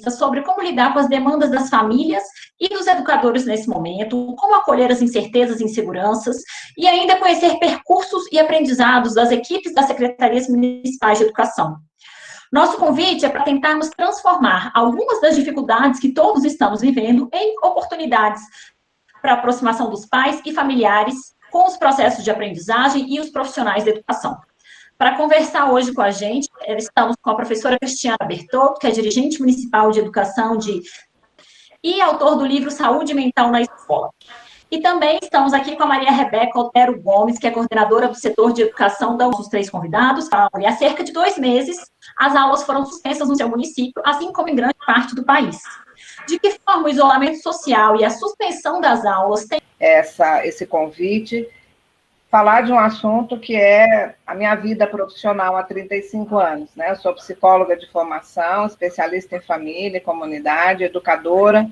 sobre como lidar com as demandas das famílias e dos educadores nesse momento, como acolher as incertezas e inseguranças, e ainda conhecer percursos e aprendizados das equipes das secretarias municipais de educação. Nosso convite é para tentarmos transformar algumas das dificuldades que todos estamos vivendo em oportunidades para a aproximação dos pais e familiares com os processos de aprendizagem e os profissionais da educação. Para conversar hoje com a gente, estamos com a professora Cristiana Bertotto, que é dirigente municipal de educação e autor do livro Saúde Mental na Escola. E também estamos aqui com a Maria Rebeca Otero Gomes, que é coordenadora do setor de educação dos três convidados. E há cerca de 2 meses, as aulas foram suspensas no seu município, assim como em grande parte do país. De que forma o isolamento social e a suspensão das aulas têm esse convite, falar de um assunto que é a minha vida profissional há 35 anos, né? Eu sou psicóloga de formação, especialista em família e comunidade, educadora.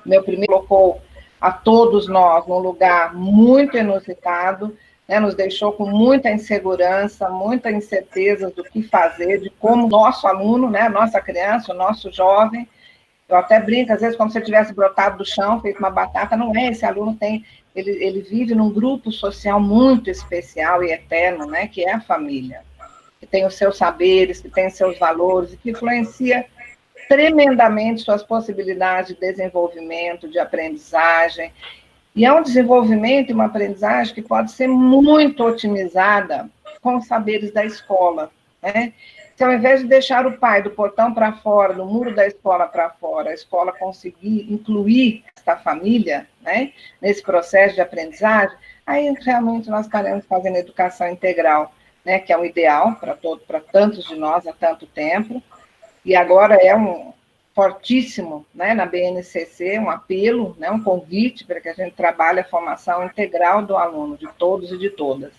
Meu primeiro colocou a todos nós num lugar muito inusitado, né? Nos deixou com muita insegurança, muita incerteza do que fazer, de como o nosso aluno, né? A nossa criança, o nosso jovem, eu até brinco, às vezes, como se ele tivesse brotado do chão, feito uma batata, não é, esse aluno ele vive num grupo social muito especial e eterno, né, que é a família, que tem os seus saberes, que tem os seus valores, e que influencia tremendamente suas possibilidades de desenvolvimento, de aprendizagem, e é um desenvolvimento e uma aprendizagem que pode ser muito otimizada com os saberes da escola, né? Se ao invés de deixar o pai do portão para fora, do muro da escola para fora, a escola conseguir incluir essa família, né, nesse processo de aprendizagem, aí realmente nós estaremos fazendo educação integral, né, que é um ideal para tantos de nós há tanto tempo, e agora é um fortíssimo, né, na BNCC, um apelo, né, um convite para que a gente trabalhe a formação integral do aluno, de todos e de todas.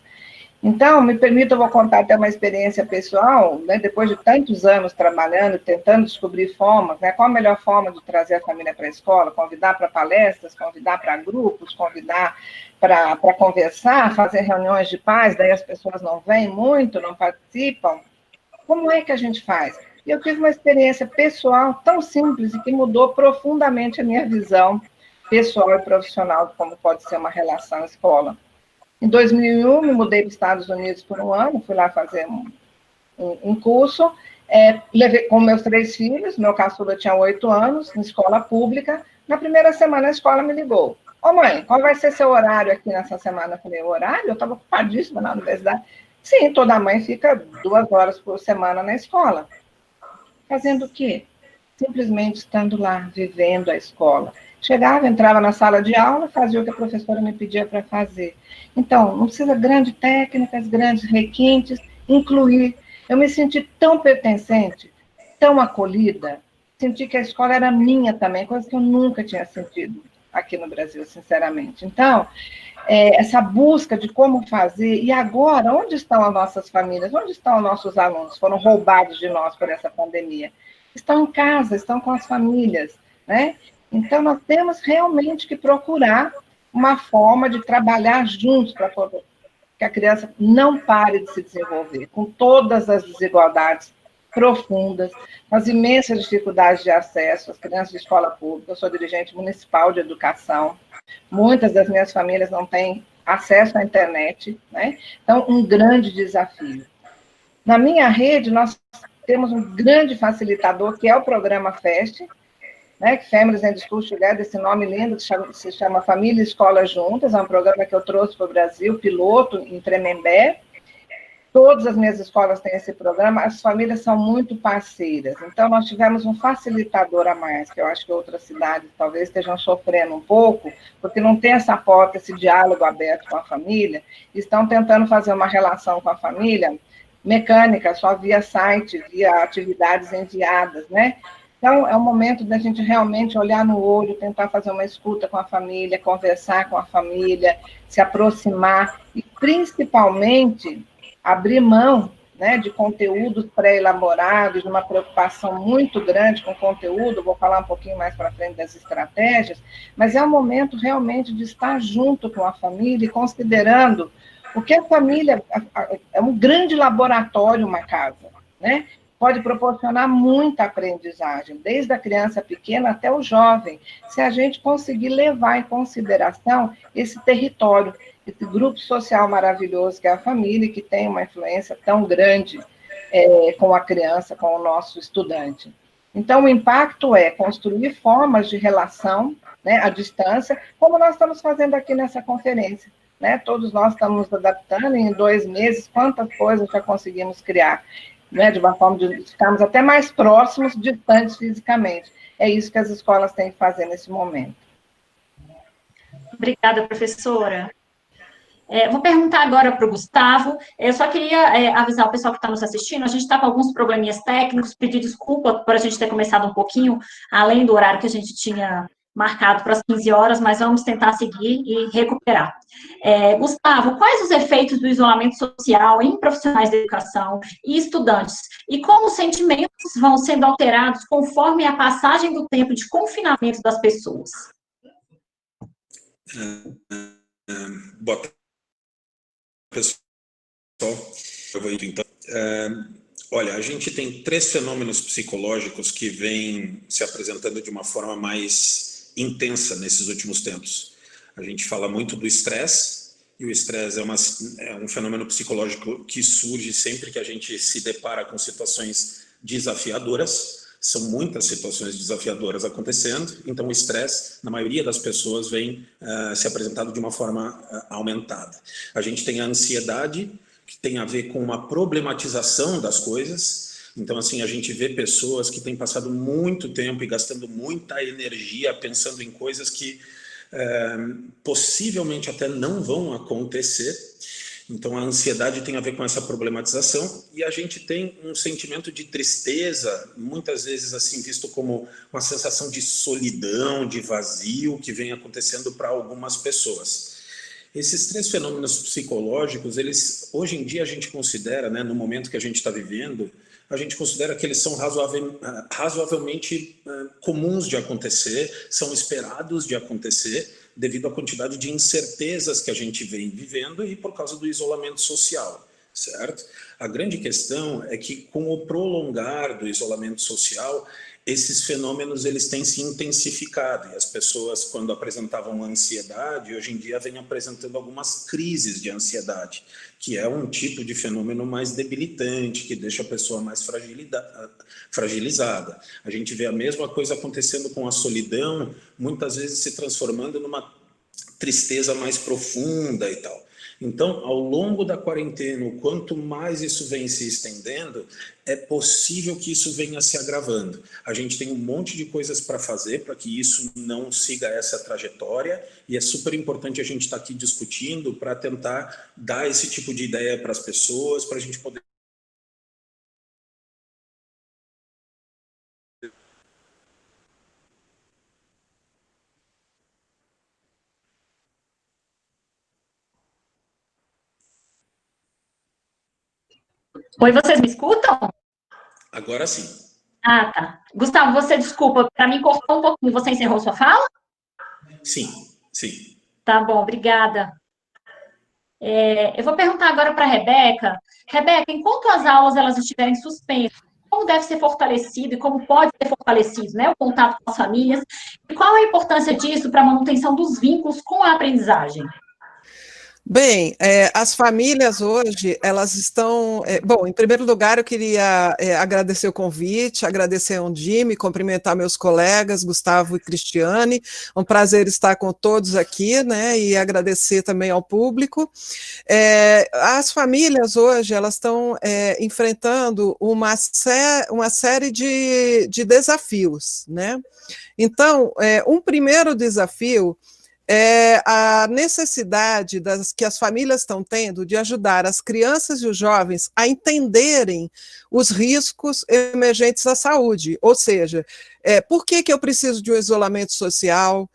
Então, me permita, eu vou contar até uma experiência pessoal, né, depois de tantos anos trabalhando, tentando descobrir formas, né, qual a melhor forma de trazer a família para a escola, convidar para palestras, convidar para grupos, convidar para conversar, fazer reuniões de pais, daí as pessoas não vêm muito, não participam. Como é que a gente faz? E eu tive uma experiência pessoal tão simples e que mudou profundamente a minha visão pessoal e profissional de como pode ser uma relação escola. Em 2001, me mudei para os Estados Unidos por um ano, fui lá fazer um curso, levei com meus 3 filhos, meu caçula tinha 8 anos, em escola pública. Na primeira semana, a escola me ligou. Ô, mãe, qual vai ser seu horário aqui nessa semana? Eu falei, horário? Eu estava ocupadíssima na universidade. Sim, toda mãe fica 2 horas por semana na escola. Fazendo o quê? Simplesmente estando lá, vivendo a escola. Chegava, entrava na sala de aula, fazia o que a professora me pedia para fazer. Então, não precisa grandes técnicas, grandes requintes, incluir. Eu me senti tão pertencente, tão acolhida, senti que a escola era minha também, coisa que eu nunca tinha sentido aqui no Brasil, sinceramente. Então, essa busca de como fazer, e agora, onde estão as nossas famílias? Onde estão os nossos alunos? Foram roubados de nós por essa pandemia. Estão em casa, estão com as famílias, né? Então, nós temos realmente que procurar uma forma de trabalhar juntos para que a criança não pare de se desenvolver, com todas as desigualdades profundas, com as imensas dificuldades de acesso às crianças de escola pública. Eu sou dirigente municipal de educação, muitas das minhas famílias não têm acesso à internet, né? Então, um grande desafio. Na minha rede, nós temos um grande facilitador, que é o programa FEST, né, Families and Schools Together, esse nome lindo, que se chama Família e Escola Juntas, é um programa que eu trouxe para o Brasil, piloto, em Tremembé. Todas as minhas escolas têm esse programa, as famílias são muito parceiras. Então, nós tivemos um facilitador a mais, que eu acho que outras cidades talvez estejam sofrendo um pouco, porque não tem essa porta, esse diálogo aberto com a família, estão tentando fazer uma relação com a família mecânica, só via site, via atividades enviadas, né? Então, é o momento da gente realmente olhar no olho, tentar fazer uma escuta com a família, conversar com a família, se aproximar e, principalmente, abrir mão, né, de conteúdos pré-elaborados, de uma preocupação muito grande com o conteúdo. Vou falar um pouquinho mais para frente das estratégias, mas é o momento realmente de estar junto com a família e considerando o que a família é um grande laboratório, uma casa, né? pode proporcionar muita aprendizagem, desde a criança pequena até o jovem, se a gente conseguir levar em consideração esse território, esse grupo social maravilhoso que é a família, que tem uma influência tão grande com a criança, com o nosso estudante. Então, o impacto é construir formas de relação, né, à distância, como nós estamos fazendo aqui nessa conferência. Né? Todos nós estamos nos adaptando, em 2 meses, quantas coisas já conseguimos criar, né? De uma forma de ficarmos até mais próximos, distantes fisicamente. É isso que as escolas têm que fazer nesse momento. Obrigada, professora. Vou perguntar agora para o Gustavo. Eu só queria avisar o pessoal que está nos assistindo, a gente está com alguns probleminhas técnicos, pedir desculpa por a gente ter começado um pouquinho além do horário que a gente tinha marcado para as 15 horas, mas vamos tentar seguir e recuperar. Gustavo, quais os efeitos do isolamento social em profissionais da educação e estudantes? E como os sentimentos vão sendo alterados conforme a passagem do tempo de confinamento das pessoas? Boa tarde, pessoal. Eu vou então. Olha, a gente tem 3 fenômenos psicológicos que vêm se apresentando de uma forma mais intensa nesses últimos tempos. A gente fala muito do estresse, e o estresse é um fenômeno psicológico que surge sempre que a gente se depara com situações desafiadoras. São muitas situações desafiadoras acontecendo, então o estresse, na maioria das pessoas, vem se apresentado de uma forma aumentada. A gente tem a ansiedade, que tem a ver com uma problematização das coisas. Então, assim, a gente vê pessoas que têm passado muito tempo e gastando muita energia pensando em coisas que possivelmente até não vão acontecer. Então, a ansiedade tem a ver com essa problematização, e a gente tem um sentimento de tristeza, muitas vezes assim visto como uma sensação de solidão, de vazio, que vem acontecendo para algumas pessoas. Esses 3 fenômenos psicológicos, eles, hoje em dia a gente considera, né, no momento que a gente está vivendo, a gente considera que eles são razoavelmente comuns de acontecer, são esperados de acontecer, devido à quantidade de incertezas que a gente vem vivendo e por causa do isolamento social, certo? A grande questão é que, com o prolongar do isolamento social, esses fenômenos eles têm se intensificado, e as pessoas, quando apresentavam ansiedade, hoje em dia vêm apresentando algumas crises de ansiedade, que é um tipo de fenômeno mais debilitante, que deixa a pessoa mais fragilizada. A gente vê a mesma coisa acontecendo com a solidão, muitas vezes se transformando numa tristeza mais profunda e tal. Então, ao longo da quarentena, quanto mais isso vem se estendendo, é possível que isso venha se agravando. A gente tem um monte de coisas para fazer para que isso não siga essa trajetória, e é super importante a gente estar aqui discutindo para tentar dar esse tipo de ideia para as pessoas, para a gente poder... Oi, vocês me escutam? Agora sim. Ah, tá. Gustavo, você, desculpa, para mim cortou um pouquinho, você encerrou sua fala? Sim, sim. Tá bom, obrigada. Eu vou perguntar agora para a Rebeca. Rebeca, enquanto as aulas elas estiverem suspensas, como deve ser fortalecido e como pode ser fortalecido, né, o contato com as famílias, e qual a importância disso para a manutenção dos vínculos com a aprendizagem? Bem, as famílias hoje, elas estão... bom, em primeiro lugar, eu queria agradecer o convite, agradecer ao Undime, cumprimentar meus colegas, Gustavo e Cristiane, um prazer estar com todos aqui, né, e agradecer também ao público. As famílias hoje, elas estão enfrentando uma série de desafios, né? Então, um primeiro desafio é a necessidade que as famílias estão tendo de ajudar as crianças e os jovens a entenderem os riscos emergentes à saúde, ou seja, por que eu preciso de um isolamento social,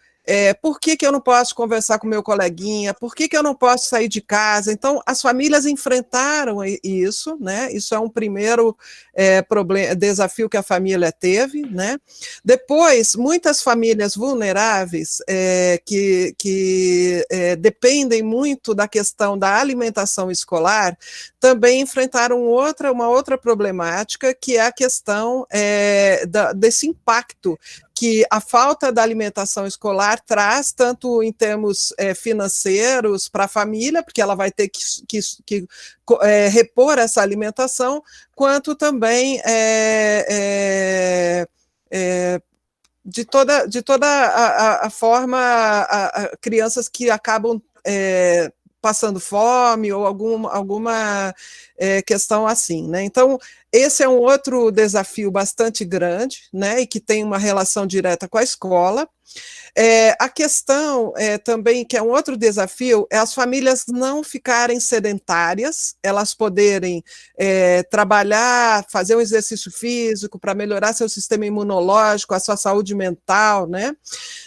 Por que eu não posso conversar com meu coleguinha? Por que eu não posso sair de casa? Então, as famílias enfrentaram isso, né? Isso é um primeiro desafio que a família teve, né? Depois, muitas famílias vulneráveis que dependem muito da questão da alimentação escolar também enfrentaram uma outra problemática, que é a questão desse impacto que a falta da alimentação escolar traz, tanto em termos financeiros para a família, porque ela vai ter que repor essa alimentação, quanto também de toda a forma, crianças que acabam passando fome ou alguma questão assim, né? Então, esse é um outro desafio bastante grande, né, e que tem uma relação direta com a escola. A questão também, que é um outro desafio, é as famílias não ficarem sedentárias, elas poderem trabalhar, fazer um exercício físico para melhorar seu sistema imunológico, a sua saúde mental, né?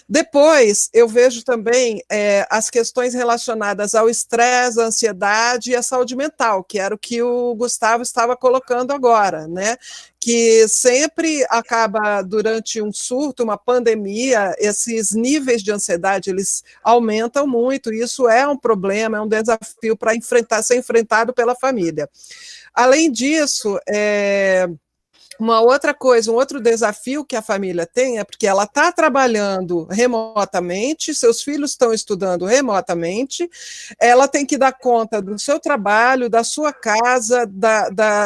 Depois, eu vejo também as questões relacionadas ao estresse, à ansiedade e à saúde mental, que era o que o Gustavo estava colocando agora, né? Que sempre acaba, durante um surto, uma pandemia, esses níveis de ansiedade, eles aumentam muito, e isso é um problema, é um desafio para ser enfrentado pela família. Além disso, uma outra coisa, um outro desafio que a família tem é porque ela está trabalhando remotamente, seus filhos estão estudando remotamente, ela tem que dar conta do seu trabalho, da sua casa,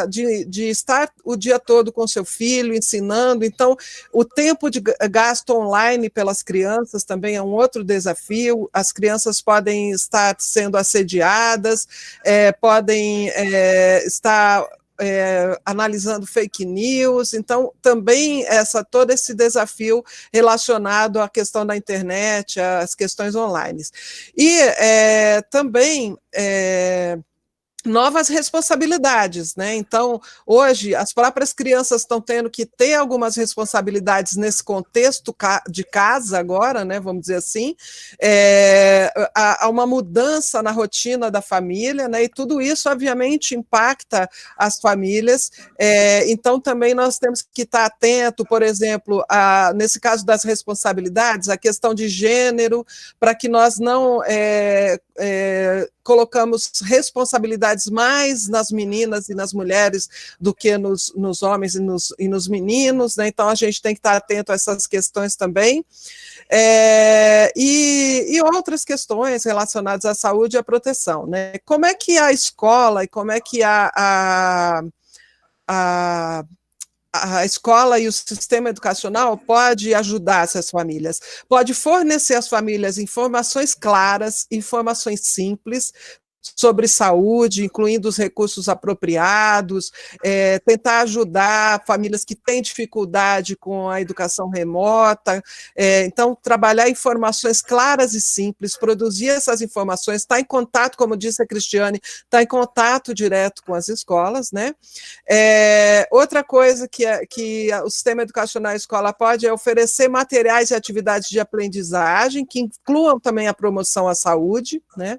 de estar o dia todo com seu filho, ensinando. Então, o tempo de gasto online pelas crianças também é um outro desafio. As crianças podem estar sendo assediadas, podem estar analisando fake news, então também todo esse desafio relacionado à questão da internet, às questões online. E também novas responsabilidades, né? Então, hoje, as próprias crianças estão tendo que ter algumas responsabilidades nesse contexto de casa agora, né? Vamos dizer assim, há uma mudança na rotina da família, né? E tudo isso, obviamente, impacta as famílias. Então, também nós temos que estar atento, por exemplo, nesse caso das responsabilidades, a questão de gênero, para que nós não colocamos responsabilidades mais nas meninas e nas mulheres do que nos homens e nos meninos, né? Então a gente tem que estar atento a essas questões também. E outras questões relacionadas à saúde e à proteção, né? Como é que a escola e como é que a escola e o sistema educacional pode ajudar essas famílias, pode fornecer às famílias informações claras, informações simples sobre saúde, incluindo os recursos apropriados, tentar ajudar famílias que têm dificuldade com a educação remota, então trabalhar informações claras e simples, produzir essas informações, estar em contato, como disse a Cristiane, estar em contato direto com as escolas, né? Outra coisa que o sistema educacional e a escola pode é oferecer materiais e atividades de aprendizagem que incluam também a promoção à saúde, né?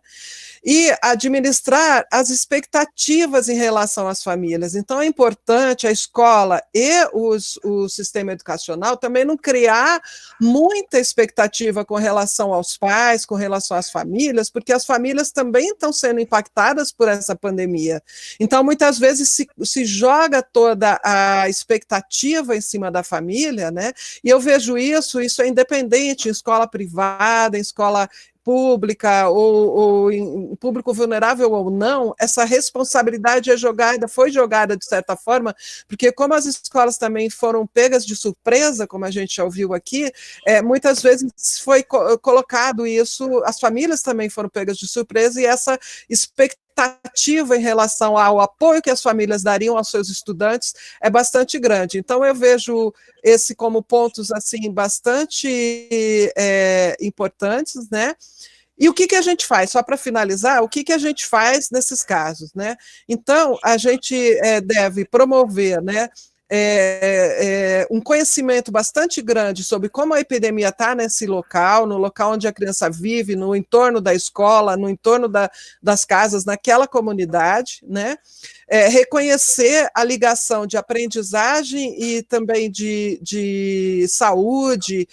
E administrar as expectativas em relação às famílias. Então, é importante a escola e o sistema educacional também não criar muita expectativa com relação aos pais, com relação às famílias, porque as famílias também estão sendo impactadas por essa pandemia. Então, muitas vezes se joga toda a expectativa em cima da família, né? E eu vejo isso é independente, em escola privada, em escola pública ou em público vulnerável ou não, essa responsabilidade foi jogada de certa forma, porque como as escolas também foram pegas de surpresa, como a gente já ouviu aqui, muitas vezes foi colocado isso, as famílias também foram pegas de surpresa, e essa expectativa em relação ao apoio que as famílias dariam aos seus estudantes é bastante grande. Então, eu vejo esse como pontos assim bastante importantes, né? E o que a gente faz? Só para finalizar, o que a gente faz nesses casos, né? Então, a gente deve promover, né, um conhecimento bastante grande sobre como a epidemia está nesse local, no local onde a criança vive, no entorno da escola, no entorno das casas, naquela comunidade, né? Reconhecer a ligação de aprendizagem e também de saúde,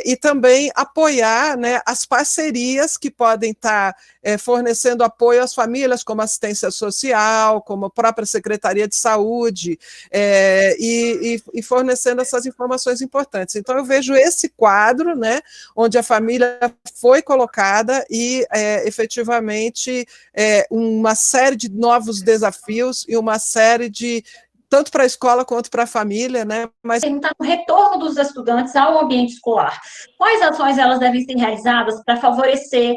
e também apoiar, né, as parcerias que podem estar fornecendo apoio às famílias, como assistência social, como a própria Secretaria de Saúde, e fornecendo essas informações importantes. Então, eu vejo esse quadro, né, onde a família foi colocada e, efetivamente, uma série de novos desafios e uma série de, tanto para a escola quanto para a família, né? Mas perguntar no retorno dos estudantes ao ambiente escolar. Quais ações elas devem ser realizadas para favorecer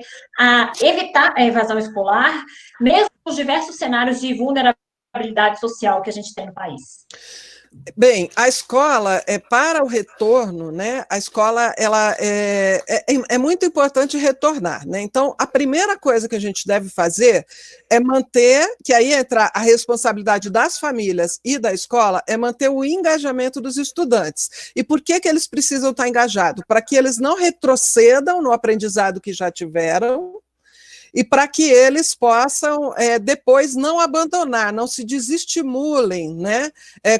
evitar a evasão escolar, mesmo nos diversos cenários de vulnerabilidade social que a gente tem no país? Bem, a escola, para o retorno, né, a escola ela é muito importante retornar, né? Então, a primeira coisa que a gente deve fazer é manter, que aí entra a responsabilidade das famílias e da escola, é manter o engajamento dos estudantes. E por que eles precisam estar engajados? Para que eles não retrocedam no aprendizado que já tiveram, e para que eles possam depois não abandonar, não se desestimulem, né,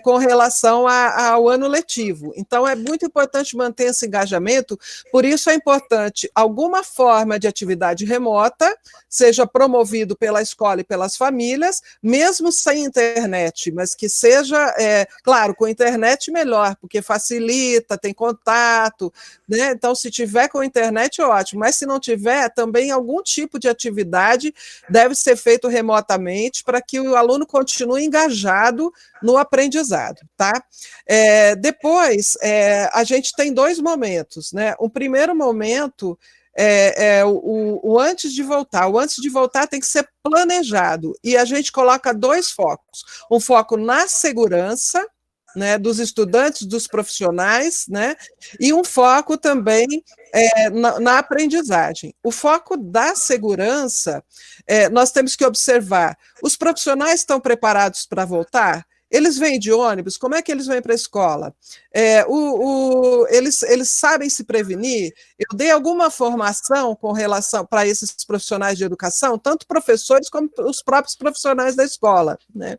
com relação ao ano letivo. Então, é muito importante manter esse engajamento, por isso é importante alguma forma de atividade remota, seja promovido pela escola e pelas famílias, mesmo sem internet, mas que seja, claro, com internet melhor, porque facilita, tem contato, né? Então, se tiver com internet, ótimo, mas se não tiver, também algum tipo de atividade deve ser feito remotamente para que o aluno continue engajado no aprendizado, tá? Depois, a gente tem dois momentos, né? O primeiro momento o antes de voltar. O antes de voltar tem que ser planejado, e a gente coloca dois focos, um foco na segurança, né, dos estudantes, dos profissionais, né, e um foco também na aprendizagem. O foco da segurança, nós temos que observar, os profissionais estão preparados para voltar? Eles vêm de ônibus? Como é que eles vêm para a escola? Eles sabem se prevenir? Eu dei alguma formação com relação para esses profissionais de educação, tanto professores como os próprios profissionais da escola, né?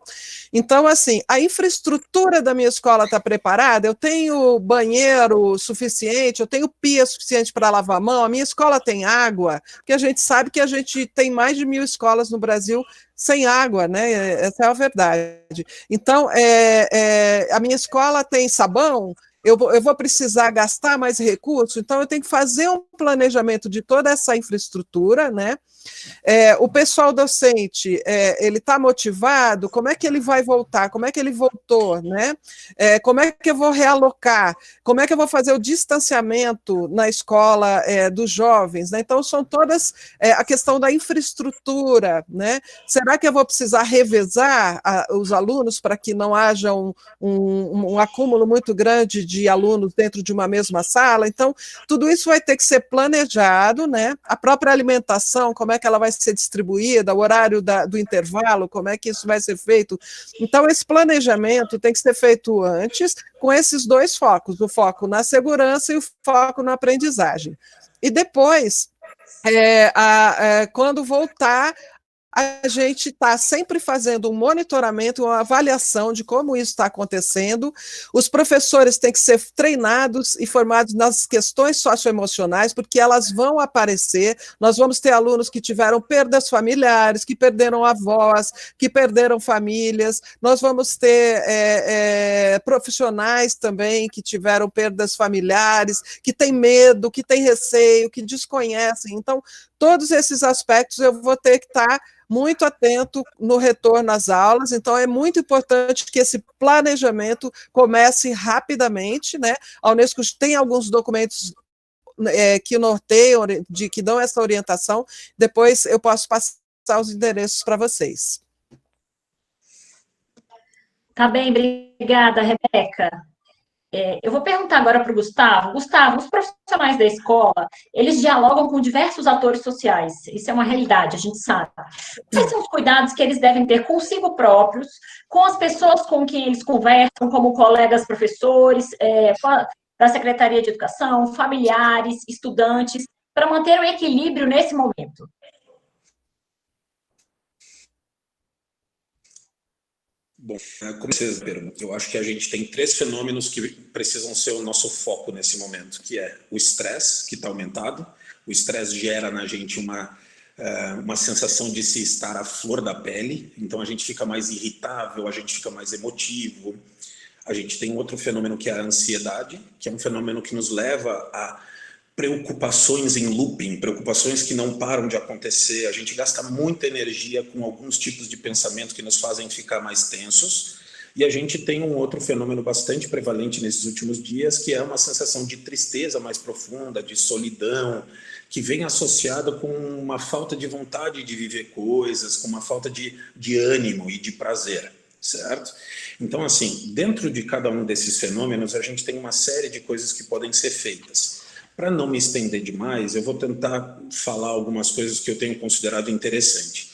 Então, assim, a infraestrutura da minha escola está preparada? Eu tenho banheiro suficiente? Eu tenho pia suficiente para lavar a mão? A minha escola tem água? Porque a gente sabe que a gente tem mais de 1.000 escolas no Brasil sem água, né? Essa é a verdade. Então, a minha escola tem sabão, eu vou precisar gastar mais recursos, então eu tenho que fazer um planejamento de toda essa infraestrutura, né? O pessoal docente, ele está motivado? Como é que ele vai voltar? Como é que ele voltou, né? Como é que eu vou realocar? Como é que eu vou fazer o distanciamento na escola dos jovens, né? Então, são todas a questão da infraestrutura, né? Será que eu vou precisar revezar os alunos para que não haja um acúmulo muito grande de alunos dentro de uma mesma sala? Então, tudo isso vai ter que ser planejado, né? A própria alimentação, como é que ela vai ser distribuída, o horário do intervalo, como é que isso vai ser feito. Então, esse planejamento tem que ser feito antes, com esses dois focos, o foco na segurança e o foco na aprendizagem. E depois, quando voltar, a gente está sempre fazendo um monitoramento, uma avaliação de como isso está acontecendo. Os professores têm que ser treinados e formados nas questões socioemocionais, porque elas vão aparecer. Nós vamos ter alunos que tiveram perdas familiares, que perderam avós, que perderam famílias. Nós vamos ter profissionais também que tiveram perdas familiares, que têm medo, que têm receio, que desconhecem. Então, todos esses aspectos eu vou ter que estar muito atento no retorno às aulas, então é muito importante que esse planejamento comece rapidamente, né? A Unesco tem alguns documentos que norteiam, que dão essa orientação, depois eu posso passar os endereços para vocês. Tá bem, obrigada, Rebeca. Eu vou perguntar agora para o Gustavo. Gustavo, os profissionais da escola, eles dialogam com diversos atores sociais. Isso é uma realidade, a gente sabe. Quais são os cuidados que eles devem ter consigo próprios, com as pessoas com quem eles conversam, como colegas professores, da Secretaria de Educação, familiares, estudantes, para manter o equilíbrio nesse momento? Bom, como vocês viram, eu acho que a gente tem 3 fenômenos que precisam ser o nosso foco nesse momento, que é o estresse, que está aumentado. O estresse gera na gente uma sensação de se estar à flor da pele, então a gente fica mais irritável, a gente fica mais emotivo. A gente tem outro fenômeno que é a ansiedade, que é um fenômeno que nos leva a preocupações em looping, preocupações que não param de acontecer. A gente gasta muita energia com alguns tipos de pensamento que nos fazem ficar mais tensos. E a gente tem um outro fenômeno bastante prevalente nesses últimos dias, que é uma sensação de tristeza mais profunda, de solidão, que vem associada com uma falta de vontade de viver coisas, com uma falta de ânimo e de prazer, certo? Então, assim, dentro de cada um desses fenômenos, a gente tem uma série de coisas que podem ser feitas. Para não me estender demais, eu vou tentar falar algumas coisas que eu tenho considerado interessante.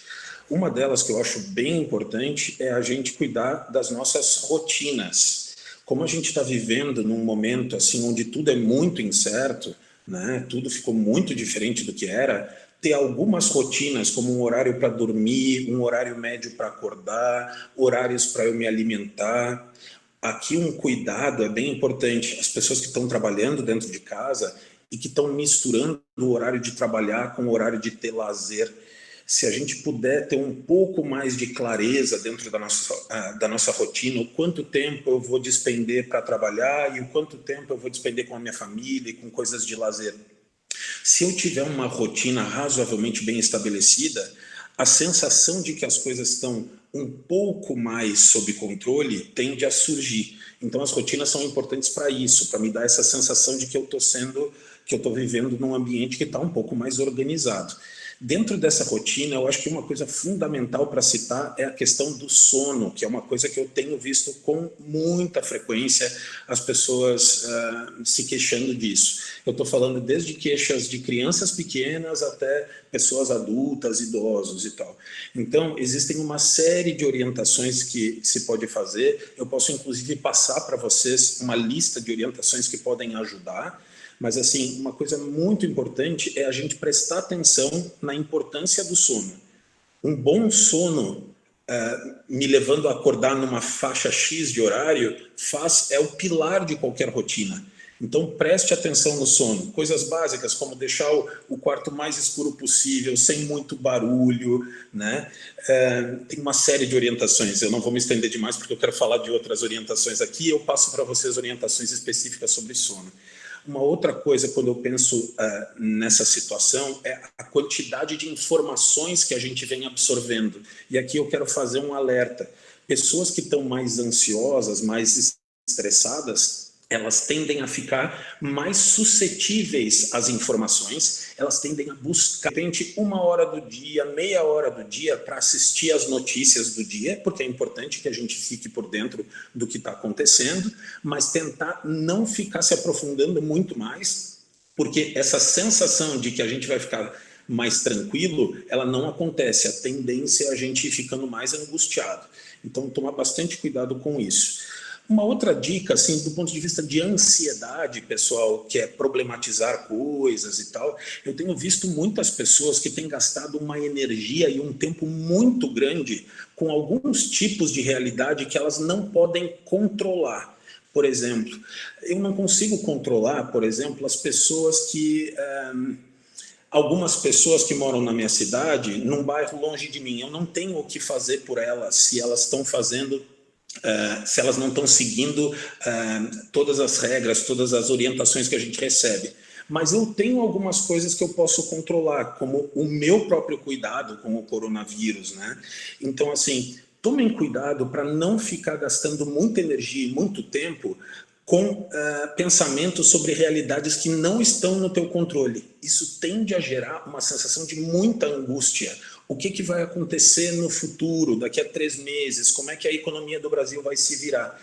Uma delas que eu acho bem importante é a gente cuidar das nossas rotinas. Como a gente está vivendo num momento assim onde tudo é muito incerto, né? Tudo ficou muito diferente do que era, ter algumas rotinas, como um horário para dormir, um horário médio para acordar, horários para eu me alimentar. Aqui um cuidado é bem importante. As pessoas que estão trabalhando dentro de casa e que estão misturando o horário de trabalhar com o horário de ter lazer. Se a gente puder ter um pouco mais de clareza dentro da nossa rotina, o quanto tempo eu vou despender para trabalhar e o quanto tempo eu vou despender com a minha família e com coisas de lazer. Se eu tiver uma rotina razoavelmente bem estabelecida, a sensação de que as coisas estão um pouco mais sob controle tende a surgir. Então as rotinas são importantes para isso, para me dar essa sensação de que eu estou vivendo num ambiente que está um pouco mais organizado. Dentro dessa rotina, eu acho que uma coisa fundamental para citar é a questão do sono, que é uma coisa que eu tenho visto com muita frequência as pessoas se queixando disso. Eu estou falando desde queixas de crianças pequenas até pessoas adultas, idosos e tal. Então, existem uma série de orientações que se pode fazer. Eu posso, inclusive, passar para vocês uma lista de orientações que podem ajudar. Mas, assim, uma coisa muito importante é a gente prestar atenção na importância do sono. Um bom sono, me levando a acordar numa faixa X de horário, é o pilar de qualquer rotina. Então, preste atenção no sono. Coisas básicas, como deixar o quarto mais escuro possível, sem muito barulho, né? Tem uma série de orientações. Eu não vou me estender demais, porque eu quero falar de outras orientações aqui. Eu passo para vocês orientações específicas sobre sono. Uma outra coisa, quando eu penso nessa situação, é a quantidade de informações que a gente vem absorvendo. E aqui eu quero fazer um alerta. Pessoas que estão mais ansiosas, mais estressadas, elas tendem a ficar mais suscetíveis às informações, elas tendem a buscar, de repente, 1 hora do dia, meia hora do dia para assistir às notícias do dia, porque é importante que a gente fique por dentro do que está acontecendo, mas tentar não ficar se aprofundando muito mais, porque essa sensação de que a gente vai ficar mais tranquilo, ela não acontece, a tendência é a gente ir ficando mais angustiado. Então, tomar bastante cuidado com isso. Uma outra dica, assim, do ponto de vista de ansiedade, pessoal, que é problematizar coisas e tal, eu tenho visto muitas pessoas que têm gastado uma energia e um tempo muito grande com alguns tipos de realidade que elas não podem controlar. Por exemplo, eu não consigo controlar, por exemplo, as pessoas que... algumas pessoas que moram na minha cidade, num bairro longe de mim, eu não tenho o que fazer por elas se elas estão fazendo... se elas não estão seguindo todas as regras, todas as orientações que a gente recebe. Mas eu tenho algumas coisas que eu posso controlar, como o meu próprio cuidado com o coronavírus, né? Então, assim, tomem cuidado para não ficar gastando muita energia e muito tempo com pensamentos sobre realidades que não estão no teu controle. Isso tende a gerar uma sensação de muita angústia. O que vai acontecer no futuro, daqui a 3 meses? Como é que a economia do Brasil vai se virar?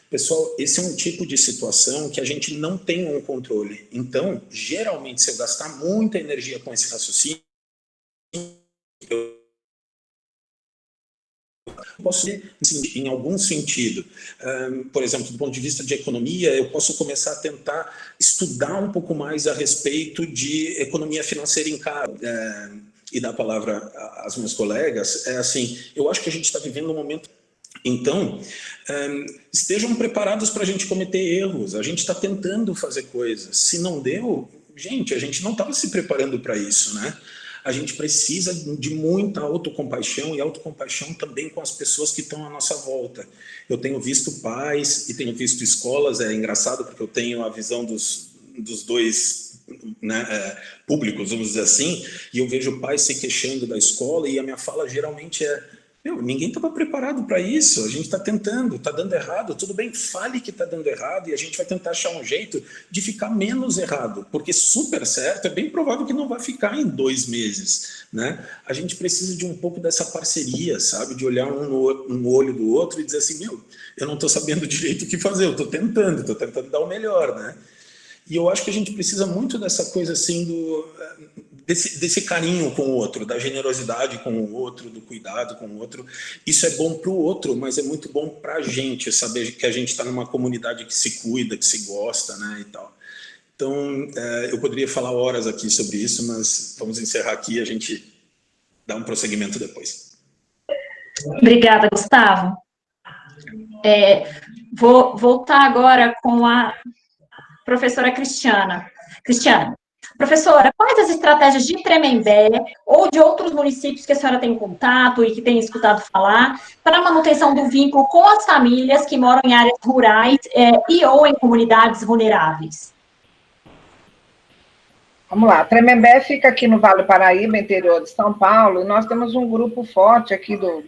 Pessoal, esse é um tipo de situação que a gente não tem um controle. Então, geralmente, se eu gastar muita energia com esse raciocínio, eu posso, em algum sentido, por exemplo, do ponto de vista de economia, eu posso começar a tentar estudar um pouco mais a respeito de economia financeira em casa. E dar a palavra às minhas colegas, é assim, eu acho que a gente está vivendo um momento. Então, estejam preparados para a gente cometer erros, a gente está tentando fazer coisas. Se não deu, gente, a gente não estava se preparando para isso, né? A gente precisa de muita autocompaixão e autocompaixão também com as pessoas que estão à nossa volta. Eu tenho visto pais e tenho visto escolas, é engraçado porque eu tenho a visão dos dois, né, públicos, vamos dizer assim, e eu vejo pais se queixando da escola e a minha fala geralmente é: ninguém estava preparado para isso, a gente está tentando, está dando errado, tudo bem, fale que está dando errado e a gente vai tentar achar um jeito de ficar menos errado, porque super certo é bem provável que não vai ficar em 2 meses, né? A gente precisa de um pouco dessa parceria, sabe, de olhar um no olho do outro e dizer assim, eu não estou sabendo direito o que fazer, eu estou tentando dar o melhor, né? E eu acho que a gente precisa muito dessa coisa assim desse carinho com o outro, da generosidade com o outro, do cuidado com o outro. Isso é bom para o outro, mas é muito bom para a gente saber que a gente está numa comunidade que se cuida, que se gosta, né, e tal. Então, eu poderia falar horas aqui sobre isso, mas vamos encerrar aqui e a gente dá um prosseguimento depois. Obrigada, Gustavo. Vou voltar agora com a professora Cristiana. Professora, quais as estratégias de Tremembé ou de outros municípios que a senhora tem contato e que tem escutado falar para a manutenção do vínculo com as famílias que moram em áreas rurais e ou em comunidades vulneráveis? Vamos lá, Tremembé fica aqui no Vale do Paraíba, interior de São Paulo, e nós temos um grupo forte aqui do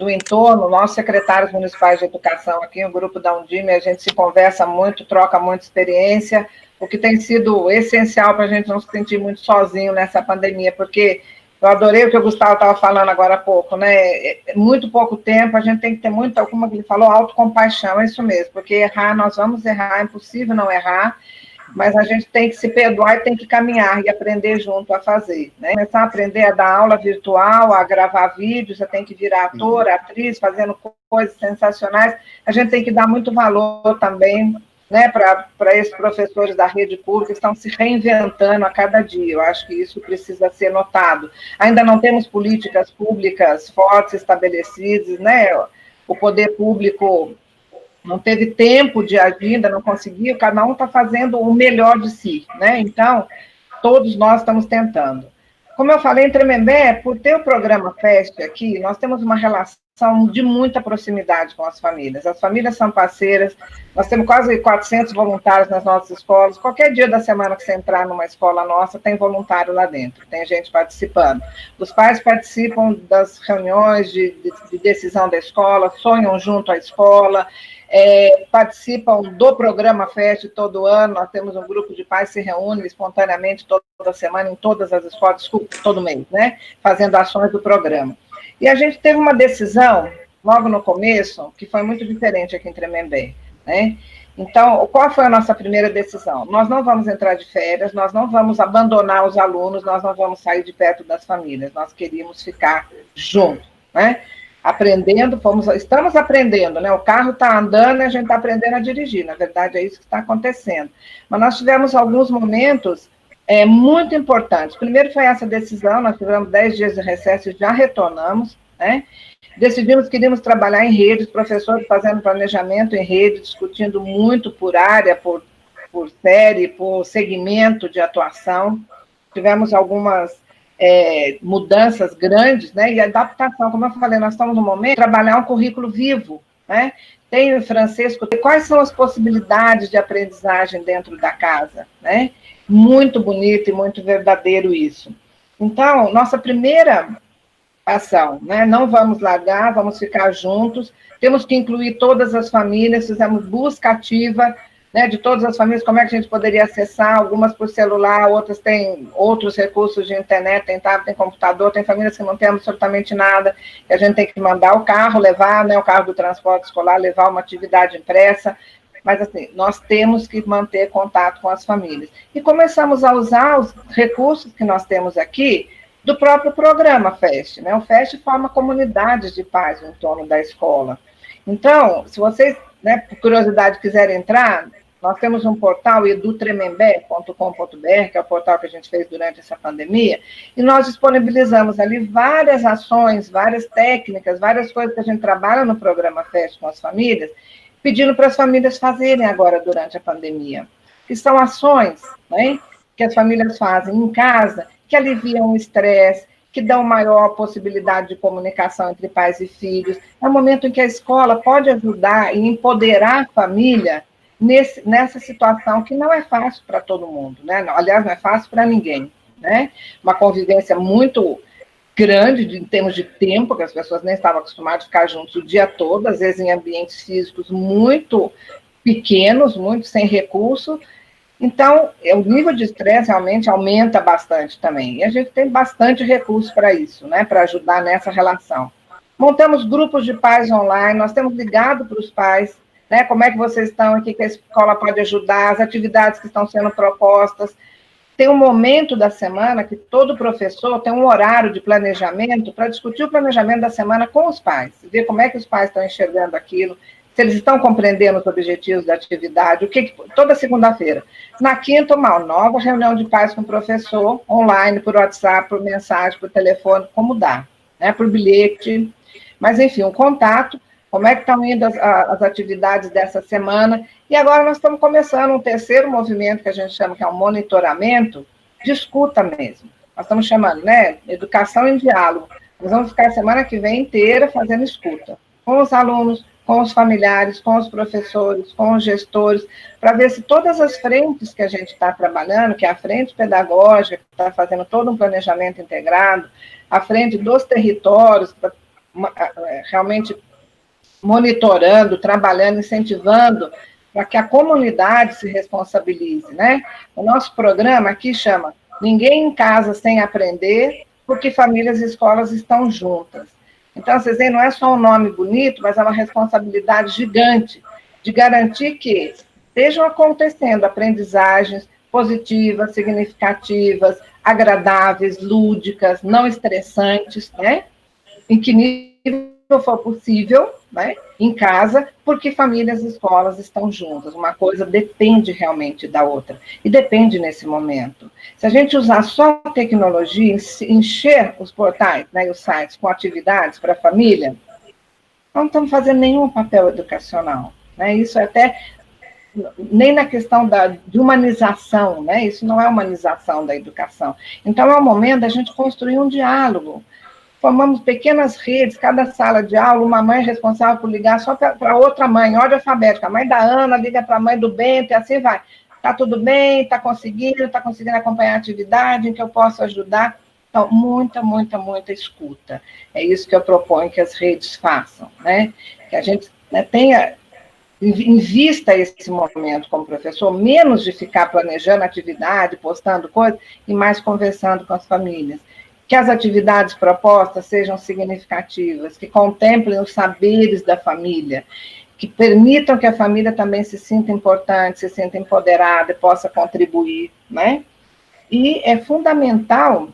entorno, nossos secretários municipais de educação aqui, o grupo da Undime, a gente se conversa muito, troca muita experiência, o que tem sido essencial para a gente não se sentir muito sozinho nessa pandemia, porque eu adorei o que o Gustavo estava falando agora há pouco, né? Muito pouco tempo, a gente tem que ter muita, como ele falou, autocompaixão, é isso mesmo, porque errar, nós vamos errar, é impossível não errar, mas a gente tem que se perdoar e tem que caminhar e aprender junto a fazer, né? Começar a aprender a dar aula virtual, a gravar vídeos, você tem que virar ator, atriz, fazendo coisas sensacionais, a gente tem que dar muito valor também, né, para esses professores da rede pública que estão se reinventando a cada dia. Eu acho que isso precisa ser notado. Ainda não temos políticas públicas fortes, estabelecidas, né? O poder público não teve tempo de agir, ainda não conseguiu, cada um está fazendo o melhor de si, né? Então, todos nós estamos tentando. Como eu falei, em Tremembé, por ter o programa FESP aqui, nós temos uma relação de muita proximidade com as famílias. As famílias são parceiras, nós temos quase 400 voluntários nas nossas escolas. Qualquer dia da semana que você entrar numa escola nossa, tem voluntário lá dentro, tem gente participando. Os pais participam das reuniões de decisão da escola, sonham junto à escola, participam do programa FESP todo ano. Nós temos um grupo de pais que se reúne espontaneamente toda semana em todas as escolas, todo mês, né, fazendo ações do programa. E a gente teve uma decisão, logo no começo, que foi muito diferente aqui em Tremembé, né? Então, qual foi a nossa primeira decisão? Nós não vamos entrar de férias, nós não vamos abandonar os alunos, nós não vamos sair de perto das famílias, nós queríamos ficar juntos, né? Aprendendo, estamos aprendendo, né? O carro está andando e a gente está aprendendo a dirigir, na verdade é isso que está acontecendo. Mas nós tivemos alguns momentos muito importantes. Primeiro foi essa decisão, nós tivemos 10 dias de recesso e já retornamos, né? Decidimos que iríamos trabalhar em redes, professores fazendo planejamento em rede, discutindo muito por área, por série, por segmento de atuação. Tivemos algumas mudanças grandes, né? E adaptação, como eu falei, nós estamos no momento de trabalhar um currículo vivo, né? Tem o Francisco, quais são as possibilidades de aprendizagem dentro da casa, né? Muito bonito e muito verdadeiro isso. Então, nossa primeira ação, né? Não vamos largar, vamos ficar juntos, temos que incluir todas as famílias, fizemos busca ativa né, de todas as famílias, como é que a gente poderia acessar, algumas por celular, outras têm outros recursos de internet, tem tablet, tem computador, tem famílias que não têm absolutamente nada, que a gente tem que mandar o carro, levar, né, o carro do transporte escolar, levar uma atividade impressa, mas assim, nós temos que manter contato com as famílias. E começamos a usar os recursos que nós temos aqui do próprio programa FEST, né? O FEST forma comunidades de pais em torno da escola. Então, se vocês, né, por curiosidade, quiserem entrar, nós temos um portal, edutremembé.com.br, que é o portal que a gente fez durante essa pandemia, e nós disponibilizamos ali várias ações, várias técnicas, várias coisas que a gente trabalha no programa FEST com as famílias, pedindo para as famílias fazerem agora durante a pandemia, que são ações, né, que as famílias fazem em casa, que aliviam o estresse, que dão maior possibilidade de comunicação entre pais e filhos. É um momento em que a escola pode ajudar e empoderar a família nessa situação que não é fácil para todo mundo, né? Aliás, não é fácil para ninguém, né? Uma convivência muito grande em termos de tempo, que as pessoas nem estavam acostumadas a ficar juntos o dia todo, às vezes em ambientes físicos muito pequenos, muito sem recurso. Então, o nível de estresse realmente aumenta bastante também. E a gente tem bastante recurso para isso, né, para ajudar nessa relação. Montamos grupos de pais online, nós temos ligado para os pais, né, como é que vocês estão, o que a escola pode ajudar, as atividades que estão sendo propostas. Tem um momento da semana que todo professor tem um horário de planejamento para discutir o planejamento da semana com os pais, ver como é que os pais estão enxergando aquilo, se eles estão compreendendo os objetivos da atividade, toda segunda-feira. Na quinta, uma nova reunião de pais com o professor, online, por WhatsApp, por mensagem, por telefone, como dá, né, por bilhete, mas, enfim, um contato, como é que estão indo as atividades dessa semana. E agora nós estamos começando um terceiro movimento que a gente chama, que é um monitoramento de escuta mesmo. Nós estamos chamando, né, educação em diálogo. Nós vamos ficar a semana que vem inteira fazendo escuta, com os alunos, com os familiares, com os professores, com os gestores, para ver se todas as frentes que a gente está trabalhando, que é a frente pedagógica, que está fazendo todo um planejamento integrado, a frente dos territórios, que está realmente monitorando, trabalhando, incentivando, para que a comunidade se responsabilize, né? O nosso programa aqui chama Ninguém em Casa Sem Aprender, porque famílias e escolas estão juntas. Então, vocês veem, não é só um nome bonito, mas é uma responsabilidade gigante de garantir que estejam acontecendo aprendizagens positivas, significativas, agradáveis, lúdicas, não estressantes, né? Em que nível for possível, né, em casa, porque famílias e escolas estão juntas. Uma coisa depende realmente da outra. E depende nesse momento. Se a gente usar só tecnologia, encher os portais, né, e os sites com atividades para a família, não estamos fazendo nenhum papel educacional. Né? Isso é até nem na questão de humanização, né? Isso não é humanização da educação. Então, é o momento da gente construir um diálogo. Formamos pequenas redes, cada sala de aula, uma mãe responsável por ligar só para outra mãe, ordem alfabética. A mãe da Ana liga para a mãe do Bento, e assim vai. Está tudo bem, está conseguindo acompanhar a atividade, em que eu posso ajudar. Então, muita escuta. É isso que eu proponho que as redes façam, né? Que a gente, né, tenha, invista esse momento como professor, menos de ficar planejando atividade, postando coisas, e mais conversando com as famílias. Que as atividades propostas sejam significativas, que contemplem os saberes da família, que permitam que a família também se sinta importante, se sinta empoderada e possa contribuir, né? E é fundamental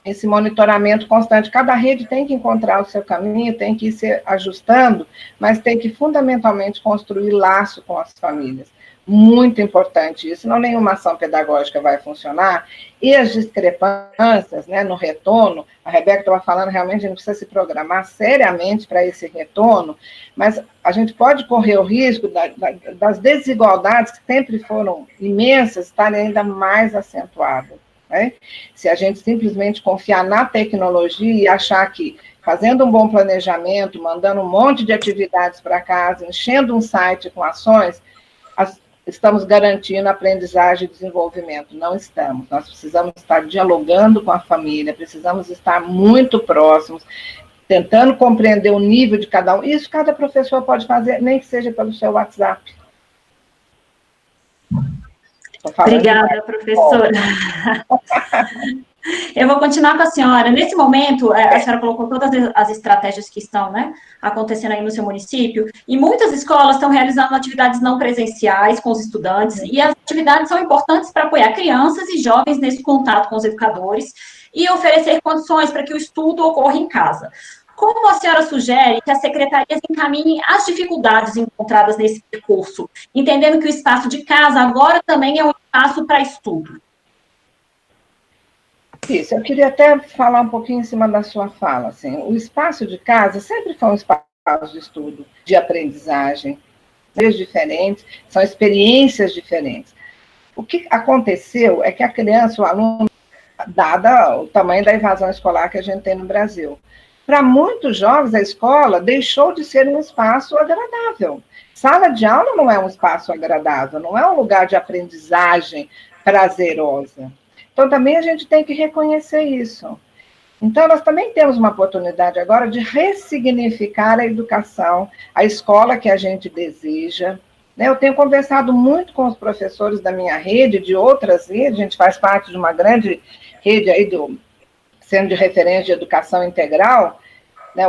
esse monitoramento constante. Cada rede tem que encontrar o seu caminho, tem que ir se ajustando, mas tem que fundamentalmente construir laço com as famílias. Muito importante isso, senão nenhuma ação pedagógica vai funcionar. E as discrepâncias, né, no retorno, a Rebeca estava falando, realmente a gente precisa se programar seriamente para esse retorno, mas a gente pode correr o risco das desigualdades, que sempre foram imensas, estarem ainda mais acentuadas. Né? Se a gente simplesmente confiar na tecnologia e achar que, fazendo um bom planejamento, mandando um monte de atividades para casa, enchendo um site com ações, estamos garantindo aprendizagem e desenvolvimento. Não estamos. Nós precisamos estar dialogando com a família, precisamos estar muito próximos, tentando compreender o nível de cada um. Isso cada professor pode fazer, nem que seja pelo seu WhatsApp. Obrigada, professora. Eu vou continuar com a senhora. Nesse momento, a senhora colocou todas as estratégias que estão, né, acontecendo aí no seu município, e muitas escolas estão realizando atividades não presenciais com os estudantes, e as atividades são importantes para apoiar crianças e jovens nesse contato com os educadores e oferecer condições para que o estudo ocorra em casa. Como a senhora sugere que as secretarias encaminhem as dificuldades encontradas nesse percurso, entendendo que o espaço de casa agora também é um espaço para estudo? Isso, eu queria até falar um pouquinho em cima da sua fala. Assim, o espaço de casa sempre foi um espaço de estudo, de aprendizagem, diferentes, são experiências diferentes. O que aconteceu é que a criança, o aluno, dada o tamanho da evasão escolar que a gente tem no Brasil, para muitos jovens, a escola deixou de ser um espaço agradável. Sala de aula não é um espaço agradável, não é um lugar de aprendizagem prazerosa. Então, também a gente tem que reconhecer isso. Então, nós também temos uma oportunidade agora de ressignificar a educação, a escola que a gente deseja. Eu tenho conversado muito com os professores da minha rede, de outras redes, a gente faz parte de uma grande rede aí do Centro de Referência de Educação Integral.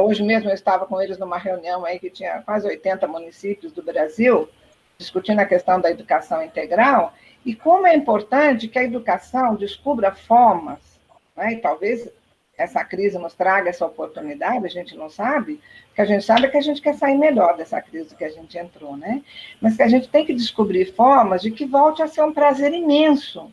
Hoje mesmo eu estava com eles numa reunião aí que tinha quase 80 municípios do Brasil, discutindo a questão da educação integral, e como é importante que a educação descubra formas, né, e talvez essa crise nos traga essa oportunidade, a gente não sabe, o que a gente sabe é que a gente quer sair melhor dessa crise que a gente entrou, né? Mas que a gente tem que descobrir formas de que volte a ser um prazer imenso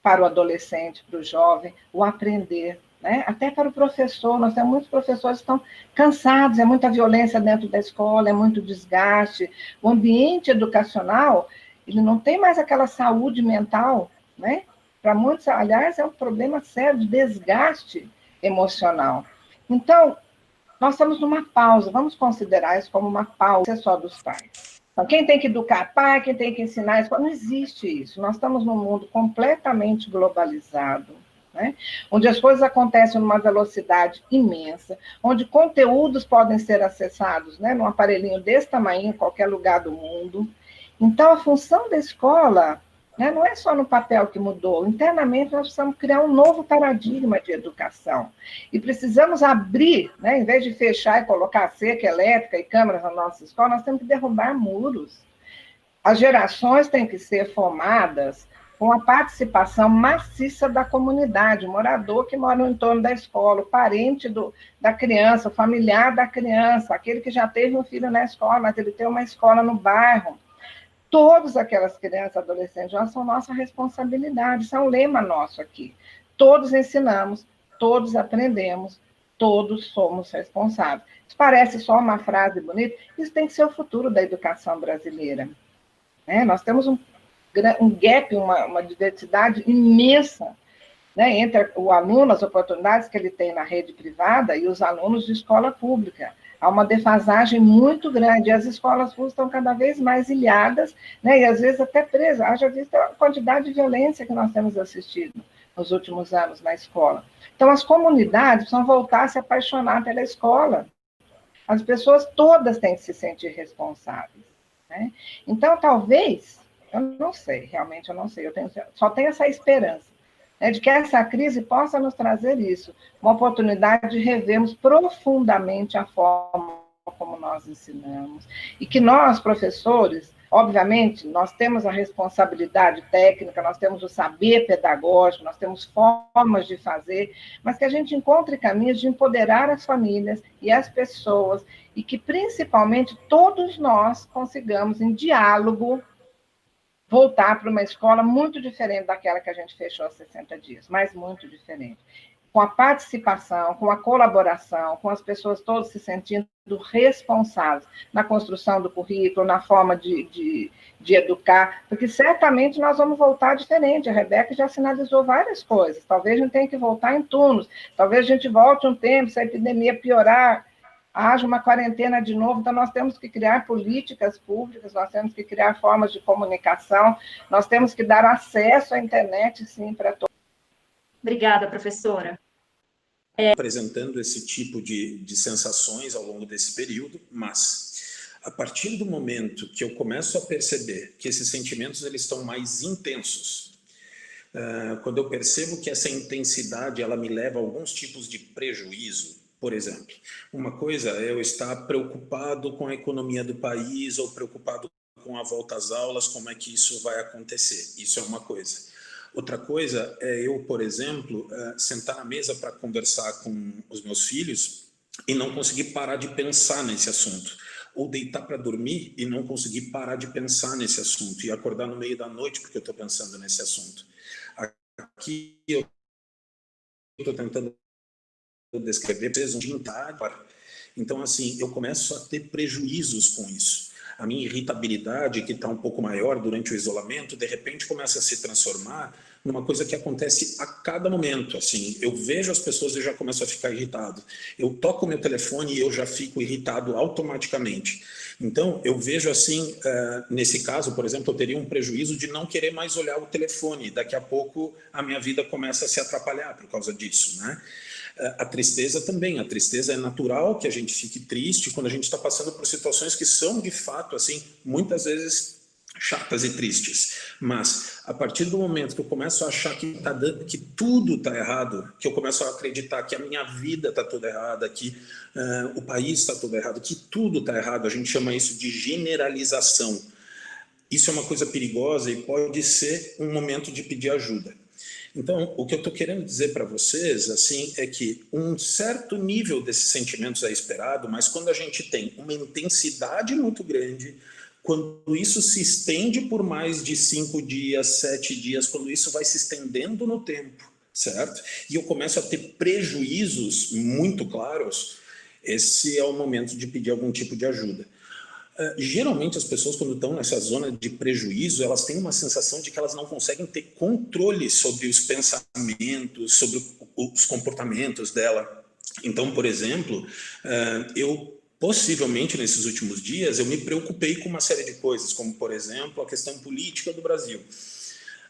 para o adolescente, para o jovem, o aprender, né? Até para o professor, nós temos muitos professores que estão cansados, é muita violência dentro da escola, é muito desgaste, o ambiente educacional, ele não tem mais aquela saúde mental, né? Para muitos, aliás, é um problema sério de desgaste emocional. Então, nós estamos numa pausa, vamos considerar isso como uma pausa só dos pais. Então, quem tem que educar pai, quem tem que ensinar a escola, não existe isso. Nós estamos num mundo completamente globalizado, né? Onde as coisas acontecem numa velocidade imensa, onde conteúdos podem ser acessados, né, num aparelhinho desse tamanho em qualquer lugar do mundo. Então, a função da escola, né, não é só no papel que mudou. Internamente, nós precisamos criar um novo paradigma de educação. E precisamos abrir, né, em vez de fechar e colocar cerca elétrica e câmeras na nossa escola, nós temos que derrubar muros. As gerações têm que ser formadas com a participação maciça da comunidade, o morador que mora no entorno da escola, o parente da criança, o familiar da criança, aquele que já teve um filho na escola, mas ele tem uma escola no bairro. Todas aquelas crianças, adolescentes, já são nossa responsabilidade, isso é um lema nosso aqui. Todos ensinamos, todos aprendemos, todos somos responsáveis. Isso parece só uma frase bonita, isso tem que ser o futuro da educação brasileira. Nós temos um gap, uma diversidade imensa, né, entre o aluno, as oportunidades que ele tem na rede privada e os alunos de escola pública. Há uma defasagem muito grande, e as escolas públicas estão cada vez mais ilhadas, né, e às vezes até presas. Haja visto a quantidade de violência que nós temos assistido nos últimos anos na escola. Então, as comunidades precisam voltar a se apaixonar pela escola. As pessoas todas têm que se sentir responsáveis, né? Então, talvez, eu não sei, realmente eu não sei, só tenho essa esperança, né, de que essa crise possa nos trazer isso, uma oportunidade de revermos profundamente a forma como nós ensinamos, e que nós, professores, obviamente, nós temos a responsabilidade técnica, nós temos o saber pedagógico, nós temos formas de fazer, mas que a gente encontre caminhos de empoderar as famílias e as pessoas, e que, principalmente, todos nós consigamos, em diálogo, voltar para uma escola muito diferente daquela que a gente fechou há 60 dias, mas muito diferente. Com a participação, com a colaboração, com as pessoas todas se sentindo responsáveis na construção do currículo, na forma de educar, porque certamente nós vamos voltar diferente. A Rebeca já sinalizou várias coisas. Talvez a gente tenha que voltar em turnos, talvez a gente volte um tempo, se a epidemia piorar, haja uma quarentena de novo, então nós temos que criar políticas públicas, nós temos que criar formas de comunicação, nós temos que dar acesso à internet, sim, para todos. Obrigada, professora. Apresentando esse tipo de sensações ao longo desse período, mas A partir do momento que eu começo a perceber que esses sentimentos eles estão mais intensos, quando eu percebo que essa intensidade ela me leva a alguns tipos de prejuízo, por exemplo, uma coisa é eu estar preocupado com a economia do país ou preocupado com a volta às aulas, como é que isso vai acontecer. Isso é uma coisa. Outra coisa é eu, por exemplo, sentar na mesa para conversar com os meus filhos e não conseguir parar de pensar nesse assunto. Ou deitar para dormir e não conseguir parar de pensar nesse assunto e acordar no meio da noite porque eu estou pensando nesse assunto. Aqui eu estou tentando descrever então assim eu começo a ter prejuízos com isso. A minha irritabilidade, que está um pouco maior durante o isolamento, de repente começa a se transformar numa coisa que acontece a cada momento. Assim, eu vejo as pessoas e eu já começo a ficar irritado. Eu toco o meu telefone e eu já fico irritado automaticamente. Então, eu vejo assim, nesse caso, por exemplo, eu teria um prejuízo de não querer mais olhar o telefone. Daqui a pouco a minha vida começa a se atrapalhar por causa disso, né? A tristeza também, a tristeza é natural que a gente fique triste quando a gente está passando por situações que são, de fato, assim, muitas vezes chatas e tristes. Mas, a partir do momento que eu começo a achar que tudo está errado, que eu começo a acreditar que a minha vida está toda errada, que o país está todo errado, que tudo está errado, a gente chama isso de generalização. Isso é uma coisa perigosa e pode ser um momento de pedir ajuda. Então, o que eu estou querendo dizer para vocês assim, é que um certo nível desses sentimentos é esperado, mas quando a gente tem uma intensidade muito grande, quando isso se estende por mais de 5 dias, 7 dias, quando isso vai se estendendo no tempo, certo? E eu começo a ter prejuízos muito claros, esse é o momento de pedir algum tipo de ajuda. Geralmente as pessoas quando estão nessa zona de prejuízo, elas têm uma sensação de que elas não conseguem ter controle sobre os pensamentos, sobre os comportamentos dela. Então, por exemplo, eu possivelmente nesses últimos dias eu me preocupei com uma série de coisas, como por exemplo a questão política do Brasil.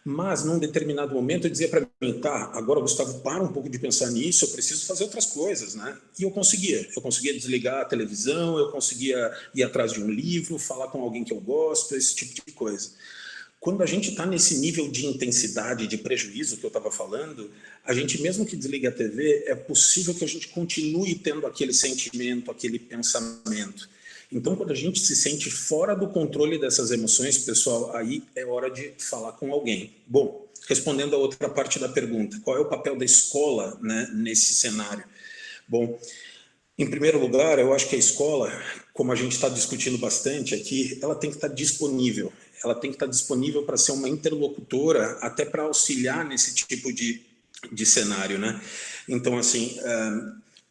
Mas, num determinado momento, eu dizia para mim, tá, agora, Gustavo, para um pouco de pensar nisso, eu preciso fazer outras coisas, né? E eu conseguia desligar a televisão, eu conseguia ir atrás de um livro, falar com alguém que eu gosto, esse tipo de coisa. Quando a gente está nesse nível de intensidade, de prejuízo que eu estava falando, a gente, mesmo que desligue a TV, é possível que a gente continue tendo aquele sentimento, aquele pensamento. Então, quando a gente se sente fora do controle dessas emoções, pessoal, aí é hora de falar com alguém. Bom, respondendo a outra parte da pergunta, qual é o papel da escola, né, nesse cenário? Bom, em primeiro lugar, eu acho que a escola, como a gente está discutindo bastante aqui, ela tem que estar disponível. Ela tem que estar disponível para ser uma interlocutora, até para auxiliar nesse tipo de cenário, né? Então, assim,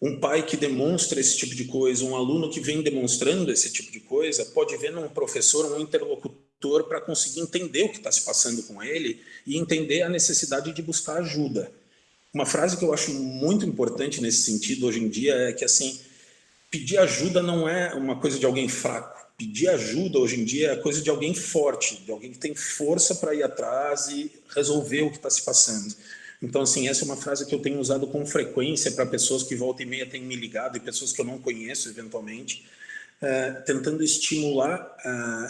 um pai que demonstra esse tipo de coisa, um aluno que vem demonstrando esse tipo de coisa, pode ver num professor um interlocutor para conseguir entender o que está se passando com ele e entender a necessidade de buscar ajuda. Uma frase que eu acho muito importante nesse sentido hoje em dia é que, assim, pedir ajuda não é uma coisa de alguém fraco. Pedir ajuda hoje em dia é coisa de alguém forte, de alguém que tem força para ir atrás e resolver o que está se passando. Então, assim, essa é uma frase que eu tenho usado com frequência para pessoas que volta e meia têm me ligado e pessoas que eu não conheço, eventualmente, tentando estimular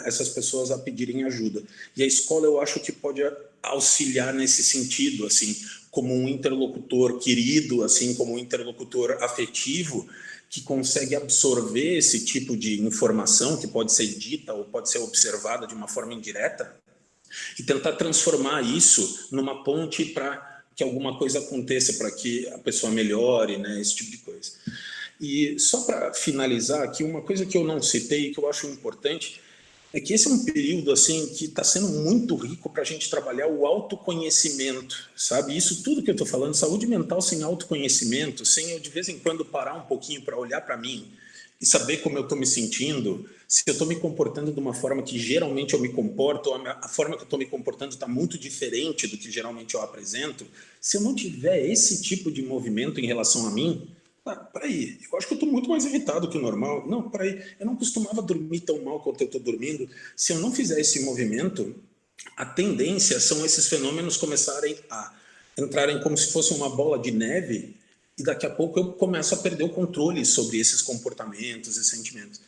essas pessoas a pedirem ajuda. E a escola, eu acho que pode auxiliar nesse sentido, assim, como um interlocutor querido, assim, como um interlocutor afetivo, que consegue absorver esse tipo de informação que pode ser dita ou pode ser observada de uma forma indireta e tentar transformar isso numa ponte para que alguma coisa aconteça, para que a pessoa melhore, né, esse tipo de coisa. E só para finalizar aqui, uma coisa que eu não citei, que eu acho importante, é que esse é um período assim que está sendo muito rico para a gente trabalhar o autoconhecimento, sabe? Isso tudo que eu estou falando, saúde mental sem autoconhecimento, sem eu de vez em quando parar um pouquinho para olhar para mim e saber como eu estou me sentindo, se eu estou me comportando de uma forma que geralmente eu me comporto, ou a forma que eu estou me comportando está muito diferente do que geralmente eu apresento, se eu não tiver esse tipo de movimento em relação a mim, peraí, eu acho que eu estou muito mais irritado que o normal. Não, peraí, eu não costumava dormir tão mal quanto eu estou dormindo. Se eu não fizer esse movimento, a tendência são esses fenômenos começarem a entrarem como se fosse uma bola de neve e daqui a pouco eu começo a perder o controle sobre esses comportamentos e sentimentos.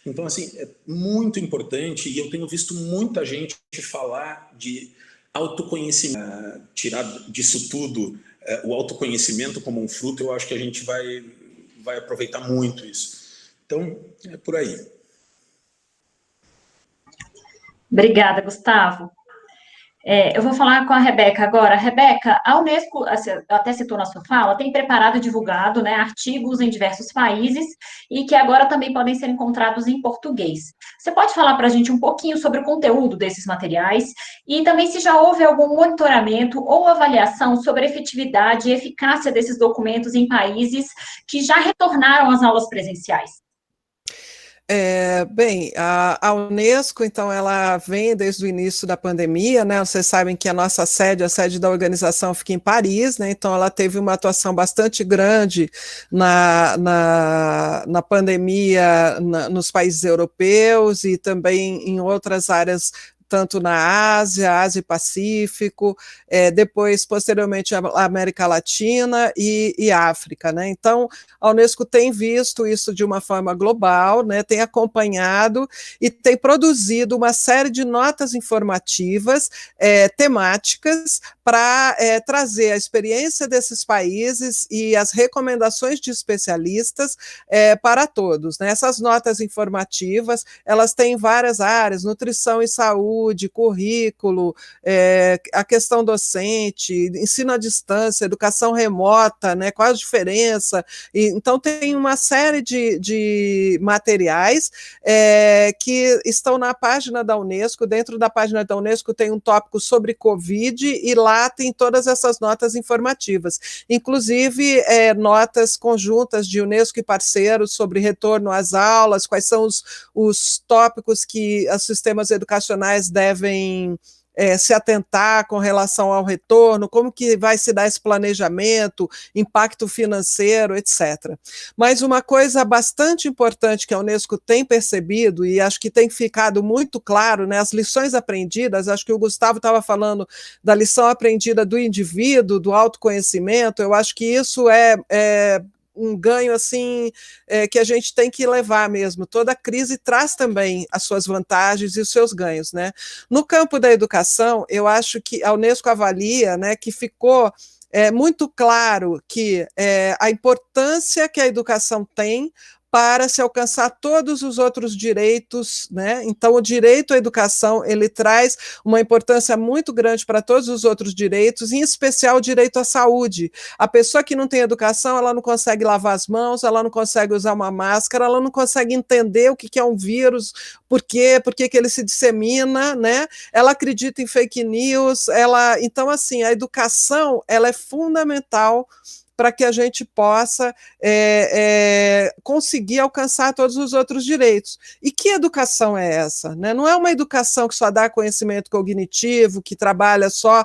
Então, assim, é muito importante, e eu tenho visto muita gente falar de autoconhecimento, tirar disso tudo o autoconhecimento como um fruto. Eu acho que a gente vai aproveitar muito isso. Então, é por aí. Obrigada, Gustavo. Eu vou falar com a Rebeca agora. Rebeca, a Unesco, até citou na sua fala, tem preparado e divulgado, né, artigos em diversos países e que agora também podem ser encontrados em português. Você pode falar para a gente um pouquinho sobre o conteúdo desses materiais e também se já houve algum monitoramento ou avaliação sobre a efetividade e eficácia desses documentos em países que já retornaram às aulas presenciais? Bem, a Unesco, então, ela vem desde o início da pandemia, né? Vocês sabem que a sede da organização fica em Paris, né? Então, ela teve uma atuação bastante grande na pandemia nos países europeus e também em outras áreas, tanto na Ásia e Pacífico, depois, posteriormente, a América Latina e África, né? Então, a Unesco tem visto isso de uma forma global, né? Tem acompanhado e tem produzido uma série de notas informativas temáticas para trazer a experiência desses países e as recomendações de especialistas para todos, né? Essas notas informativas, elas têm várias áreas: nutrição e saúde, currículo, a questão docente, ensino à distância, educação remota, né? Qual a diferença? Então, tem uma série de materiais que estão na página da Unesco. Dentro da página da Unesco tem um tópico sobre Covid e lá tem todas essas notas informativas, inclusive notas conjuntas de Unesco e parceiros sobre retorno às aulas, quais são os tópicos que os sistemas educacionais devem se atentar com relação ao retorno, como que vai se dar esse planejamento, impacto financeiro, etc. Mas uma coisa bastante importante que a Unesco tem percebido, e acho que tem ficado muito claro, né, as lições aprendidas, acho que o Gustavo estava falando da lição aprendida do indivíduo, do autoconhecimento. Eu acho que isso é um ganho assim que a gente tem que levar mesmo. Toda crise traz também as suas vantagens e os seus ganhos, né? No campo da educação, eu acho que a Unesco avalia, né, que ficou muito claro que a importância que a educação tem para se alcançar todos os outros direitos, né? Então, o direito à educação, ele traz uma importância muito grande para todos os outros direitos, em especial o direito à saúde. A pessoa que não tem educação, ela não consegue lavar as mãos, ela não consegue usar uma máscara, ela não consegue entender o que é um vírus, por que ele se dissemina, né? Ela acredita em fake news, então, assim, a educação, ela é fundamental para que a gente possa conseguir alcançar todos os outros direitos. E que educação é essa? Né? Não é uma educação que só dá conhecimento cognitivo, que trabalha só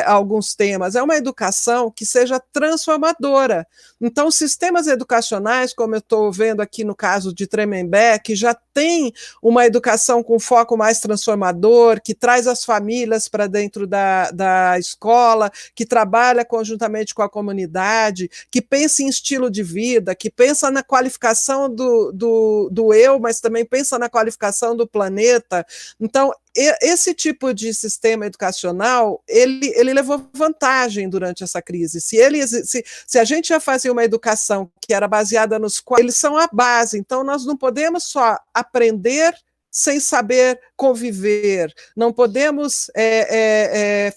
alguns temas, é uma educação que seja transformadora. Então, sistemas educacionais, como eu estou vendo aqui no caso de Tremembé, que já tem uma educação com foco mais transformador, que traz as famílias para dentro da escola, que trabalha conjuntamente com a comunidade, que pensa em estilo de vida, que pensa na qualificação do eu, mas também pensa na qualificação do planeta. Então, esse tipo de sistema educacional, ele levou vantagem durante essa crise. Se a gente já fazia uma educação que era baseada nos quais eles são a base, então nós não podemos só aprender sem saber conviver, não podemos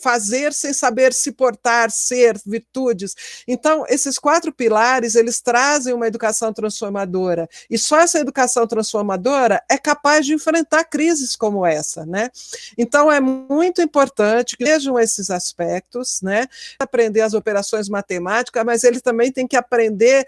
fazer sem saber se portar, ser, virtudes. Então, esses 4 pilares, eles trazem uma educação transformadora, e só essa educação transformadora é capaz de enfrentar crises como essa, né? Então, é muito importante que vejam esses aspectos, né? Aprender as operações matemáticas, mas ele também tem que aprender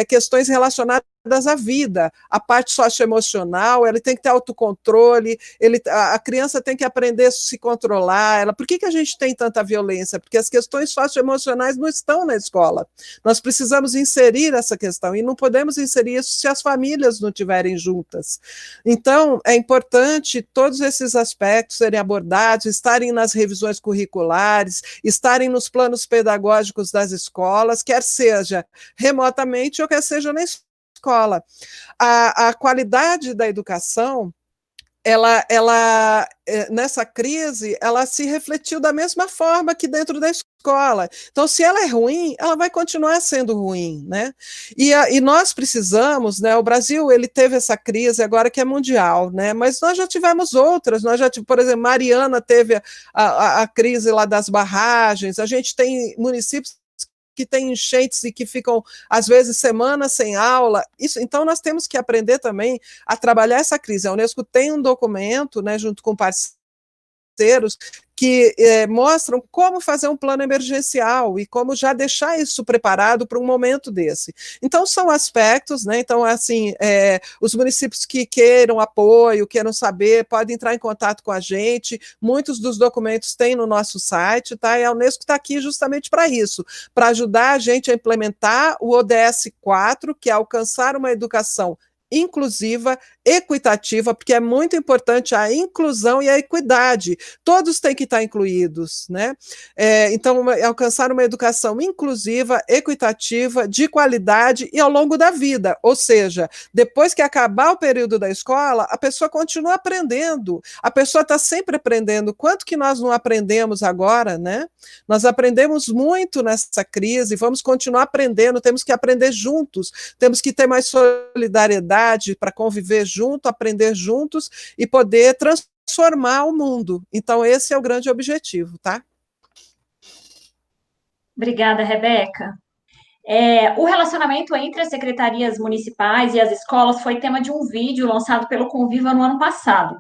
questões relacionadas à vida, a parte socioemocional, ele tem que ter autocontrole, a criança tem que aprender a se controlar. Por que a gente tem tanta violência? Porque as questões socioemocionais não estão na escola. Nós precisamos inserir essa questão, e não podemos inserir isso se as famílias não estiverem juntas. Então, é importante todos esses aspectos serem abordados, estarem nas revisões curriculares, estarem nos planos pedagógicos das escolas, quer seja remotamente ou quer seja na escola. escola. A qualidade da educação, ela nessa crise, ela se refletiu da mesma forma que dentro da escola. Então, se ela é ruim, ela vai continuar sendo ruim, né? E nós precisamos, né? O Brasil, ele teve essa crise agora que é mundial, né? Mas nós já tivemos outras, por exemplo, Mariana teve a crise lá das barragens, a gente tem municípios que têm enchentes e que ficam, às vezes, semanas sem aula. Então, nós temos que aprender também a trabalhar essa crise. A Unesco tem um documento, né, junto com parceiros, que mostram como fazer um plano emergencial e como já deixar isso preparado para um momento desse. Então, são aspectos, né? Então, assim, os municípios que queiram apoio, queiram saber, podem entrar em contato com a gente. Muitos dos documentos têm no nosso site, tá? E a Unesco está aqui justamente para isso, para ajudar a gente a implementar o ODS 4, que é alcançar uma educação inclusiva, equitativa, porque é muito importante a inclusão e a equidade. Todos têm que estar incluídos, né? Então, alcançar uma educação inclusiva, equitativa, de qualidade e ao longo da vida. Ou seja, depois que acabar o período da escola, a pessoa continua aprendendo. A pessoa está sempre aprendendo. Quanto que nós não aprendemos agora, né? Nós aprendemos muito nessa crise, vamos continuar aprendendo, temos que aprender juntos, temos que ter mais solidariedade para conviver junto, aprender juntos e poder transformar o mundo. Então, esse é o grande objetivo, tá? Obrigada, Rebeca. O relacionamento entre as secretarias municipais e as escolas foi tema de um vídeo lançado pelo Conviva no ano passado,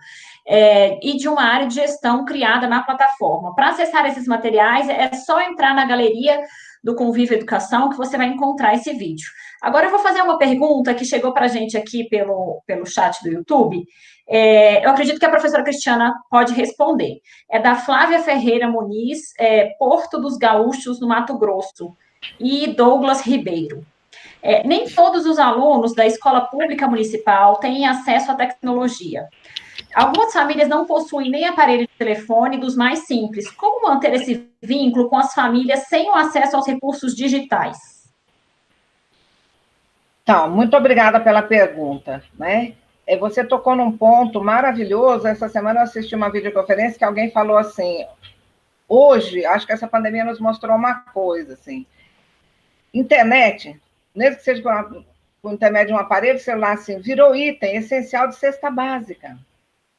e de uma área de gestão criada na plataforma. Para acessar esses materiais, é só entrar na galeria do Conviva Educação que você vai encontrar esse vídeo. Agora eu vou fazer uma pergunta que chegou para a gente aqui pelo chat do YouTube. Eu acredito que a professora Cristiana pode responder. É da Flávia Ferreira Muniz, Porto dos Gaúchos, no Mato Grosso, e Douglas Ribeiro. Nem todos os alunos da escola pública municipal têm acesso à tecnologia. Algumas famílias não possuem nem aparelho de telefone dos mais simples. Como manter esse vínculo com as famílias sem o acesso aos recursos digitais? Então, muito obrigada pela pergunta, né? Você tocou num ponto maravilhoso. Essa semana eu assisti uma videoconferência que alguém falou assim, hoje, acho que essa pandemia nos mostrou uma coisa, assim, internet, mesmo que seja por intermédio de um aparelho celular, assim, virou item essencial de cesta básica,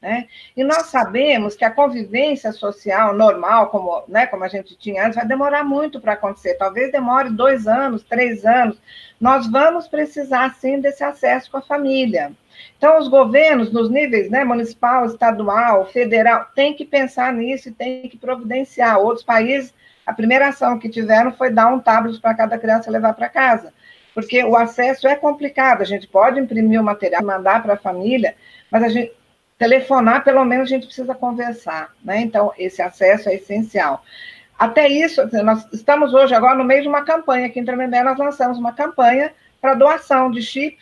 né? E nós sabemos que a convivência social normal, como a gente tinha antes, vai demorar muito para acontecer, talvez demore 2 anos, 3 anos, nós vamos precisar, sim, desse acesso com a família. Então, os governos, nos níveis, né, municipal, estadual, federal, têm que pensar nisso e têm que providenciar. Outros países, a primeira ação que tiveram foi dar um tablet para cada criança levar para casa, porque o acesso é complicado, a gente pode imprimir o material, mandar para a família, mas a gente telefonar, pelo menos a gente precisa conversar, né? Então, esse acesso é essencial. Até isso, nós estamos hoje, agora, no meio de uma campanha, aqui em Tremembé, nós lançamos uma campanha para doação de chip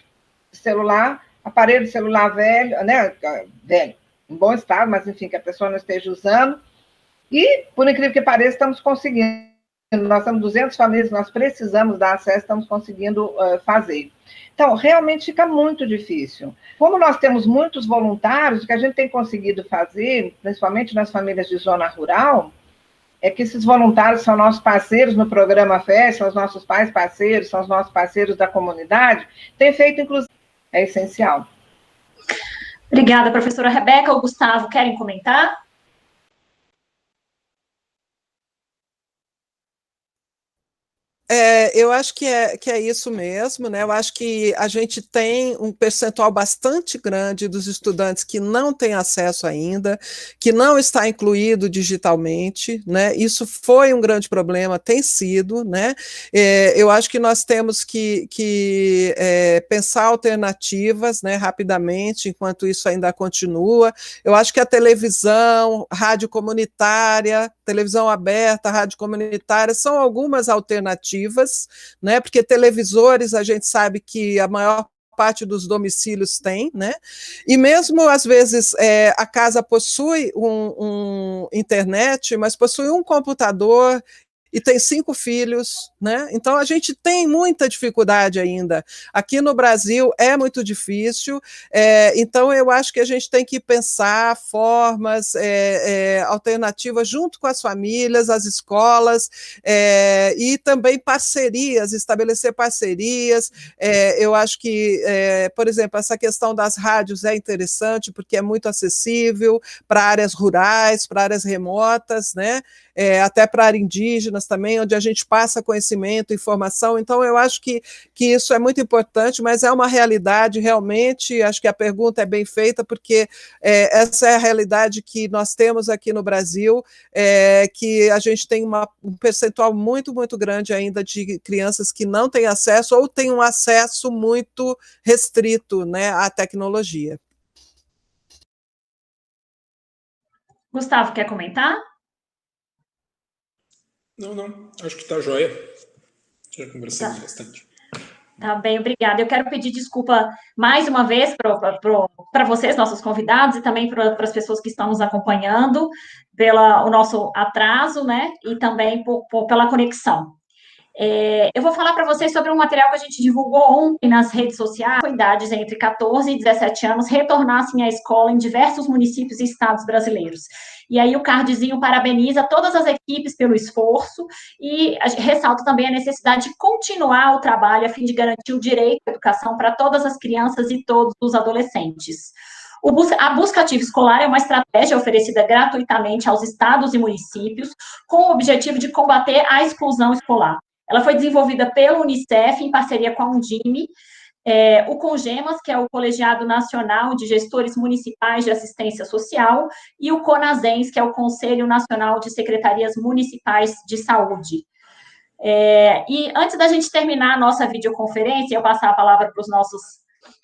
de celular, aparelho de celular velho, né? Velho, em bom estado, mas, enfim, que a pessoa não esteja usando. E, por incrível que pareça, estamos conseguindo. Nós temos 200 famílias, nós precisamos dar acesso, estamos conseguindo fazer. Então, realmente fica muito difícil. Como nós temos muitos voluntários, o que a gente tem conseguido fazer, principalmente nas famílias de zona rural, é que esses voluntários são nossos parceiros no programa FES, são os nossos pais parceiros, são os nossos parceiros da comunidade, tem feito, inclusive, é essencial. Obrigada, professora Rebeca. O Gustavo, querem comentar? Eu acho que é isso mesmo, né? Eu acho que a gente tem um percentual bastante grande dos estudantes que não têm acesso ainda, que não está incluído digitalmente, né? Isso foi um grande problema, tem sido, né? Eu acho que nós temos que pensar alternativas, né, rapidamente, enquanto isso ainda continua. Eu acho que a televisão, rádio comunitária, televisão aberta, rádio comunitária, são algumas alternativas, né? Porque televisores a gente sabe que a maior parte dos domicílios tem, né? E mesmo às vezes a casa possui um internet, mas possui um computador e tem 5 filhos, né? Então a gente tem muita dificuldade ainda. Aqui no Brasil é muito difícil, então eu acho que a gente tem que pensar formas alternativas junto com as famílias, as escolas, e também parcerias, estabelecer parcerias. Eu acho que, por exemplo, essa questão das rádios é interessante, porque é muito acessível para áreas rurais, para áreas remotas, né? Até para áreas indígenas também, onde a gente passa conhecimento, informação. Então, eu acho que isso é muito importante, mas é uma realidade realmente, acho que a pergunta é bem feita, porque essa é a realidade que nós temos aqui no Brasil, que a gente tem um percentual muito, muito grande ainda de crianças que não têm acesso ou têm um acesso muito restrito, né, à tecnologia. Gustavo, quer comentar? Não, acho que está jóia. Já conversamos bastante. Tá bem, obrigada. Eu quero pedir desculpa mais uma vez para vocês, nossos convidados, e também para as pessoas que estão nos acompanhando, pelo nosso atraso, né? E também pela conexão. Eu vou falar para vocês sobre um material que a gente divulgou ontem nas redes sociais, com idades entre 14 e 17 anos retornassem à escola em diversos municípios e estados brasileiros. E aí o cardzinho parabeniza todas as equipes pelo esforço e ressalta também a necessidade de continuar o trabalho a fim de garantir o direito à educação para todas as crianças e todos os adolescentes. A busca ativa escolar é uma estratégia oferecida gratuitamente aos estados e municípios com o objetivo de combater a exclusão escolar. Ela foi desenvolvida pelo Unicef, em parceria com a Undime, o CONGEMAS, que é o Colegiado Nacional de Gestores Municipais de Assistência Social, e o CONASENS, que é o Conselho Nacional de Secretarias Municipais de Saúde. E antes da gente terminar a nossa videoconferência, eu passar a palavra para os nossos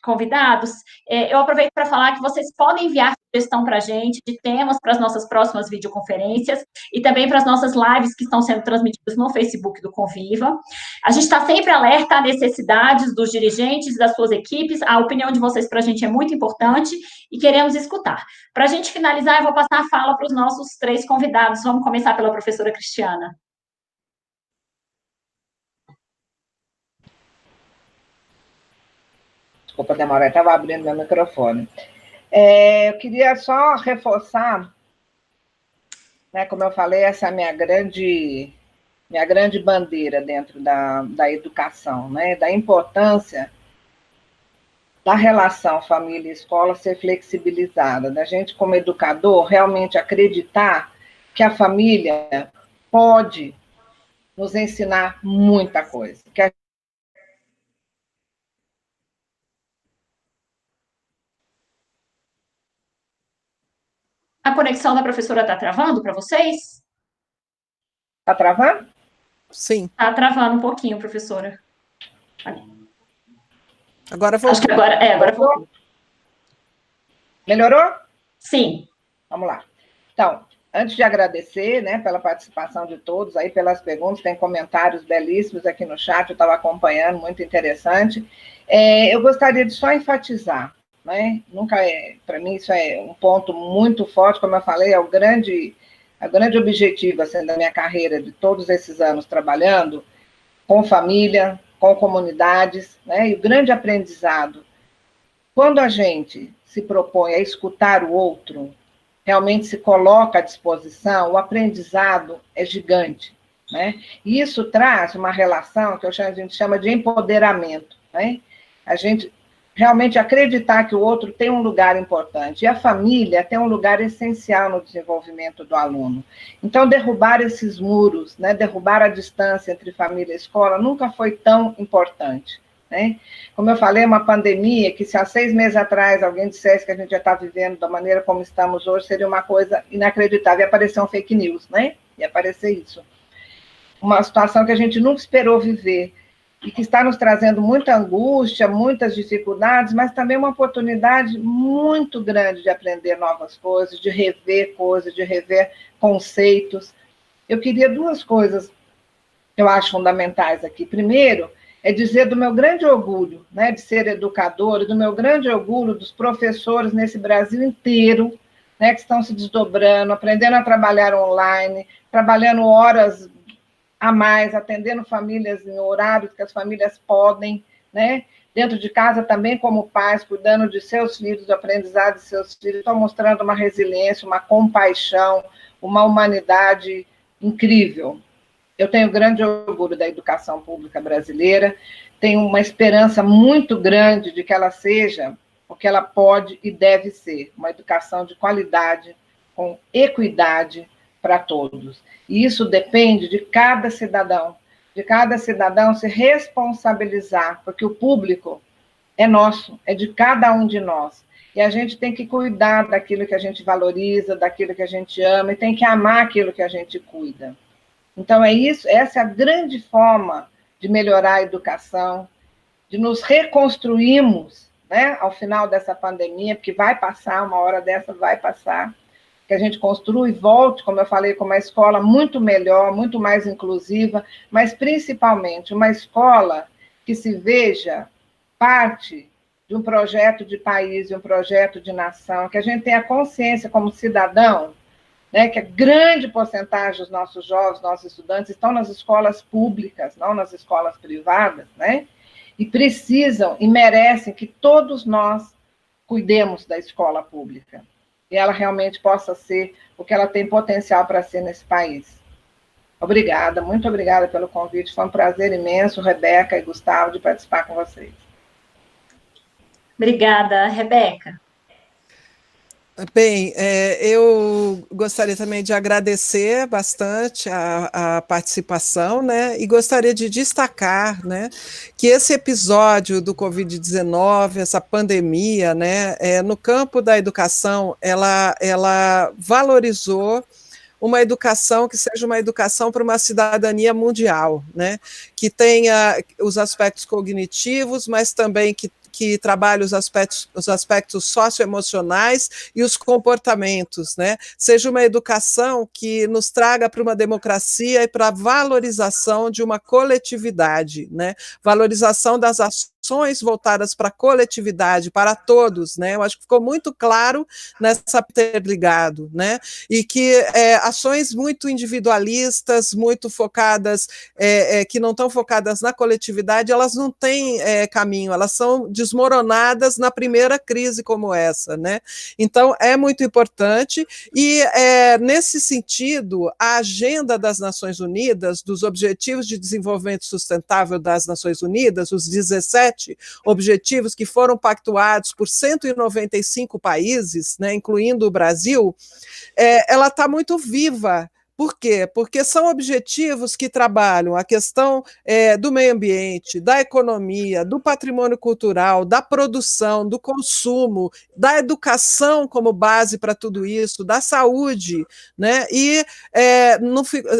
convidados, eu aproveito para falar que vocês podem enviar sugestão para a gente de temas para as nossas próximas videoconferências e também para as nossas lives que estão sendo transmitidas no Facebook do Conviva. A gente está sempre alerta à necessidades dos dirigentes, das suas equipes, a opinião de vocês para a gente é muito importante e queremos escutar. Para a gente finalizar, eu vou passar a fala para os nossos 3 convidados. Vamos começar pela professora Cristiana. Desculpa demorar, estava abrindo meu microfone. Eu queria só reforçar, né, como eu falei, essa é a minha grande bandeira dentro da educação, né, da importância da relação família e escola ser flexibilizada, da gente, como educador, realmente acreditar que a família pode nos ensinar muita coisa, que A conexão da professora está travando para vocês? Está travando? Sim. Está travando um pouquinho, professora. Agora voltou. Acho que agora voltou. Melhorou? Sim. Vamos lá. Então, antes de agradecer, né, pela participação de todos, aí pelas perguntas, tem comentários belíssimos aqui no chat, eu estava acompanhando, muito interessante. Eu gostaria de só enfatizar, né, para mim isso é um ponto muito forte, como eu falei, é o grande objetivo assim, da minha carreira, de todos esses anos trabalhando com família, com comunidades, né, e o grande aprendizado, quando a gente se propõe a escutar o outro, realmente se coloca à disposição, o aprendizado é gigante, né? E isso traz uma relação que a gente chama de empoderamento, né? A gente realmente acreditar que o outro tem um lugar importante, e a família tem um lugar essencial no desenvolvimento do aluno. Então, derrubar esses muros, né? Derrubar a distância entre família e escola nunca foi tão importante, né? Como eu falei, uma pandemia que se há 6 meses atrás alguém dissesse que a gente já está vivendo da maneira como estamos hoje, seria uma coisa inacreditável. Ia aparecer um fake news, né? Ia aparecer isso. Uma situação que a gente nunca esperou viver e que está nos trazendo muita angústia, muitas dificuldades, mas também uma oportunidade muito grande de aprender novas coisas, de rever conceitos. Eu queria 2 coisas que eu acho fundamentais aqui. Primeiro, é dizer do meu grande orgulho, né, de ser educadora, do meu grande orgulho dos professores nesse Brasil inteiro, né, que estão se desdobrando, aprendendo a trabalhar online, trabalhando horas a mais, atendendo famílias em horários que as famílias podem, né? Dentro de casa também como pais, cuidando de seus filhos, do aprendizado de seus filhos, estão mostrando uma resiliência, uma compaixão, uma humanidade incrível. Eu tenho grande orgulho da educação pública brasileira, tenho uma esperança muito grande de que ela seja o que ela pode e deve ser, uma educação de qualidade, com equidade para todos. E isso depende de cada cidadão se responsabilizar, porque o público é nosso, é de cada um de nós. E a gente tem que cuidar daquilo que a gente valoriza, daquilo que a gente ama, e tem que amar aquilo que a gente cuida. Então, é isso, essa é a grande forma de melhorar a educação, de nos reconstruirmos, né, ao final dessa pandemia, porque vai passar, uma hora dessa vai passar, que a gente construa e volte, como eu falei, com uma escola muito melhor, muito mais inclusiva, mas principalmente uma escola que se veja parte de um projeto de país, de um projeto de nação, que a gente tenha consciência como cidadão, né, que a grande porcentagem dos nossos jovens, nossos estudantes, estão nas escolas públicas, não nas escolas privadas, né, e precisam e merecem que todos nós cuidemos da escola pública, e ela realmente possa ser o que ela tem potencial para ser nesse país. Obrigada, muito obrigada pelo convite, foi um prazer imenso, Rebeca e Gustavo, de participar com vocês. Obrigada, Rebeca. Bem, eu gostaria também de agradecer bastante a participação, né, e gostaria de destacar, né, que esse episódio do Covid-19, essa pandemia, né, no campo da educação, ela valorizou uma educação que seja uma educação para uma cidadania mundial, né, que tenha os aspectos cognitivos, mas também que trabalhe os aspectos socioemocionais e os comportamentos, né? Seja uma educação que nos traga para uma democracia e para a valorização de uma coletividade, né? Valorização das ações voltadas para a coletividade, para todos, né? Eu acho que ficou muito claro nessa interligado, né? E que ações muito individualistas, muito focadas, que não estão focadas na coletividade, elas não têm caminho, elas são desmoronadas na primeira crise como essa, né? Então, é muito importante e, nesse sentido, a Agenda das Nações Unidas, dos Objetivos de Desenvolvimento Sustentável das Nações Unidas, os 17 objetivos que foram pactuados por 195 países, né, incluindo o Brasil, ela está muito viva. Por quê? Porque são objetivos que trabalham a questão do meio ambiente, da economia, do patrimônio cultural, da produção, do consumo, da educação como base para tudo isso, da saúde, né? E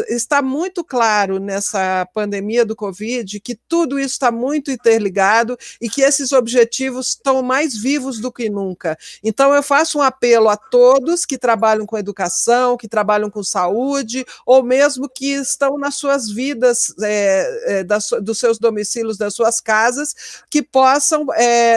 está muito claro nessa pandemia do Covid que tudo isso está muito interligado e que esses objetivos estão mais vivos do que nunca. Então, eu faço um apelo a todos que trabalham com educação, que trabalham com saúde, ou mesmo que estão nas suas vidas, dos seus domicílios, das suas casas, que possam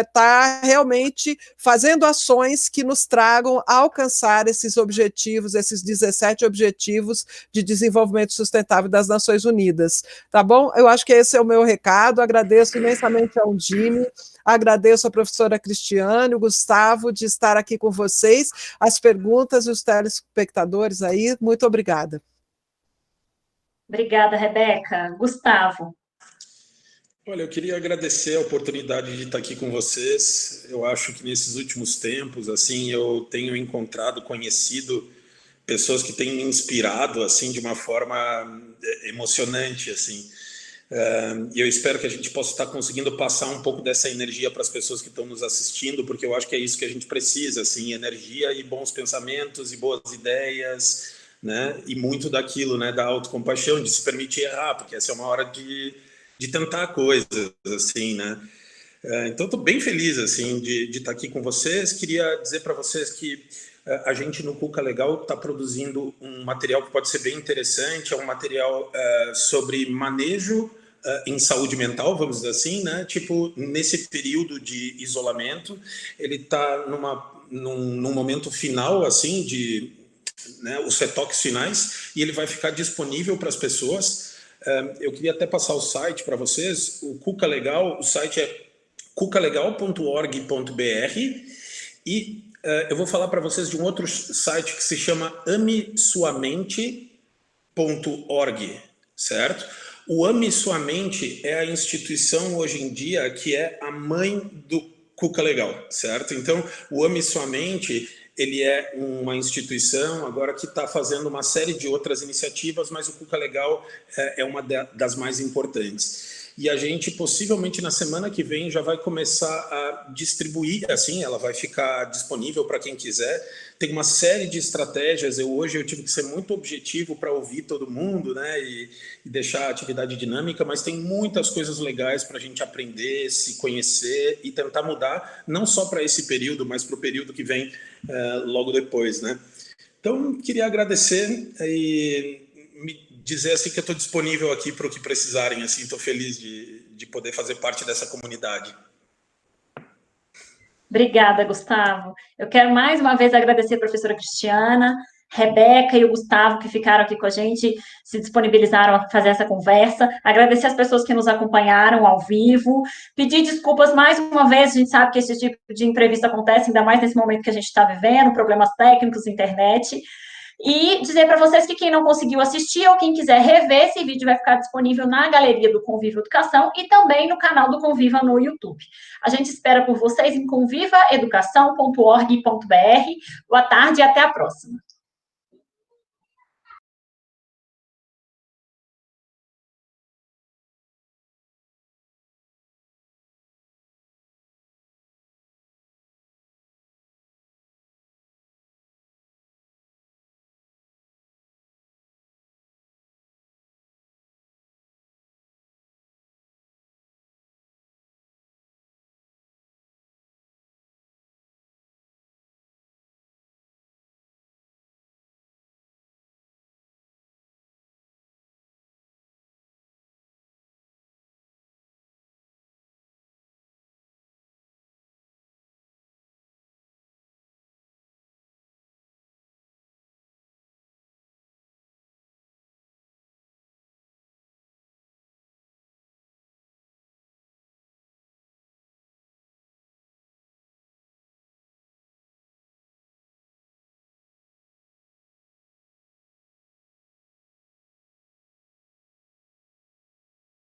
estar realmente fazendo ações que nos tragam a alcançar esses objetivos, esses 17 objetivos de desenvolvimento sustentável das Nações Unidas. Tá bom? Eu acho que esse é o meu recado, agradeço imensamente ao Jimmy, agradeço a professora Cristiane, o Gustavo, de estar aqui com vocês, as perguntas e os telespectadores aí, muito obrigada. Obrigada, Rebeca. Gustavo. Olha, eu queria agradecer a oportunidade de estar aqui com vocês. Eu acho que nesses últimos tempos, assim, eu tenho encontrado, conhecido pessoas que têm me inspirado, assim, de uma forma emocionante, assim. E eu espero que a gente possa estar conseguindo passar um pouco dessa energia para as pessoas que estão nos assistindo, porque eu acho que é isso que a gente precisa, assim, energia e bons pensamentos e boas ideias, né? E muito daquilo, né, da autocompaixão, de se permitir errar, porque essa é uma hora de tentar coisas, assim, né? Então, estou bem feliz, assim, de estar aqui com vocês. Queria dizer para vocês que a gente no Cuca Legal está produzindo um material que pode ser bem interessante, é um material sobre manejo em saúde mental, vamos dizer assim, né? Tipo, nesse período de isolamento, ele está num momento final, assim, de... né, os retoques finais, e ele vai ficar disponível para as pessoas Eu queria até passar o site para vocês, o Cuca Legal, o site é cucalegal.org.br, e eu vou falar para vocês de um outro site que se chama amesuamente.org, certo? O Ame Sua Mente é a instituição hoje em dia que é a mãe do Cuca Legal, certo? Então, o Ame Sua Mente, ele é uma instituição agora que está fazendo uma série de outras iniciativas, mas o Cuca Legal é uma das mais importantes. E a gente, possivelmente, na semana que vem, já vai começar a distribuir, assim, ela vai ficar disponível para quem quiser. Tem uma série de estratégias. Hoje eu tive que ser muito objetivo para ouvir todo mundo, né, e deixar a atividade dinâmica, mas tem muitas coisas legais para a gente aprender, se conhecer e tentar mudar, não só para esse período, mas para o período que vem logo depois, né. Então, queria agradecer e me dizer assim que eu estou disponível aqui para o que precisarem, assim, estou feliz de poder fazer parte dessa comunidade. Obrigada, Gustavo. Eu quero mais uma vez agradecer a professora Cristiana, Rebeca e o Gustavo, que ficaram aqui com a gente, se disponibilizaram a fazer essa conversa. Agradecer as pessoas que nos acompanharam ao vivo. Pedir desculpas mais uma vez, a gente sabe que esse tipo de entrevista acontece, ainda mais nesse momento que a gente está vivendo, problemas técnicos, internet. E dizer para vocês que quem não conseguiu assistir ou quem quiser rever, esse vídeo vai ficar disponível na galeria do Conviva Educação e também no canal do Conviva no YouTube. A gente espera por vocês em convivaeducação.org.br. Boa tarde e até a próxima.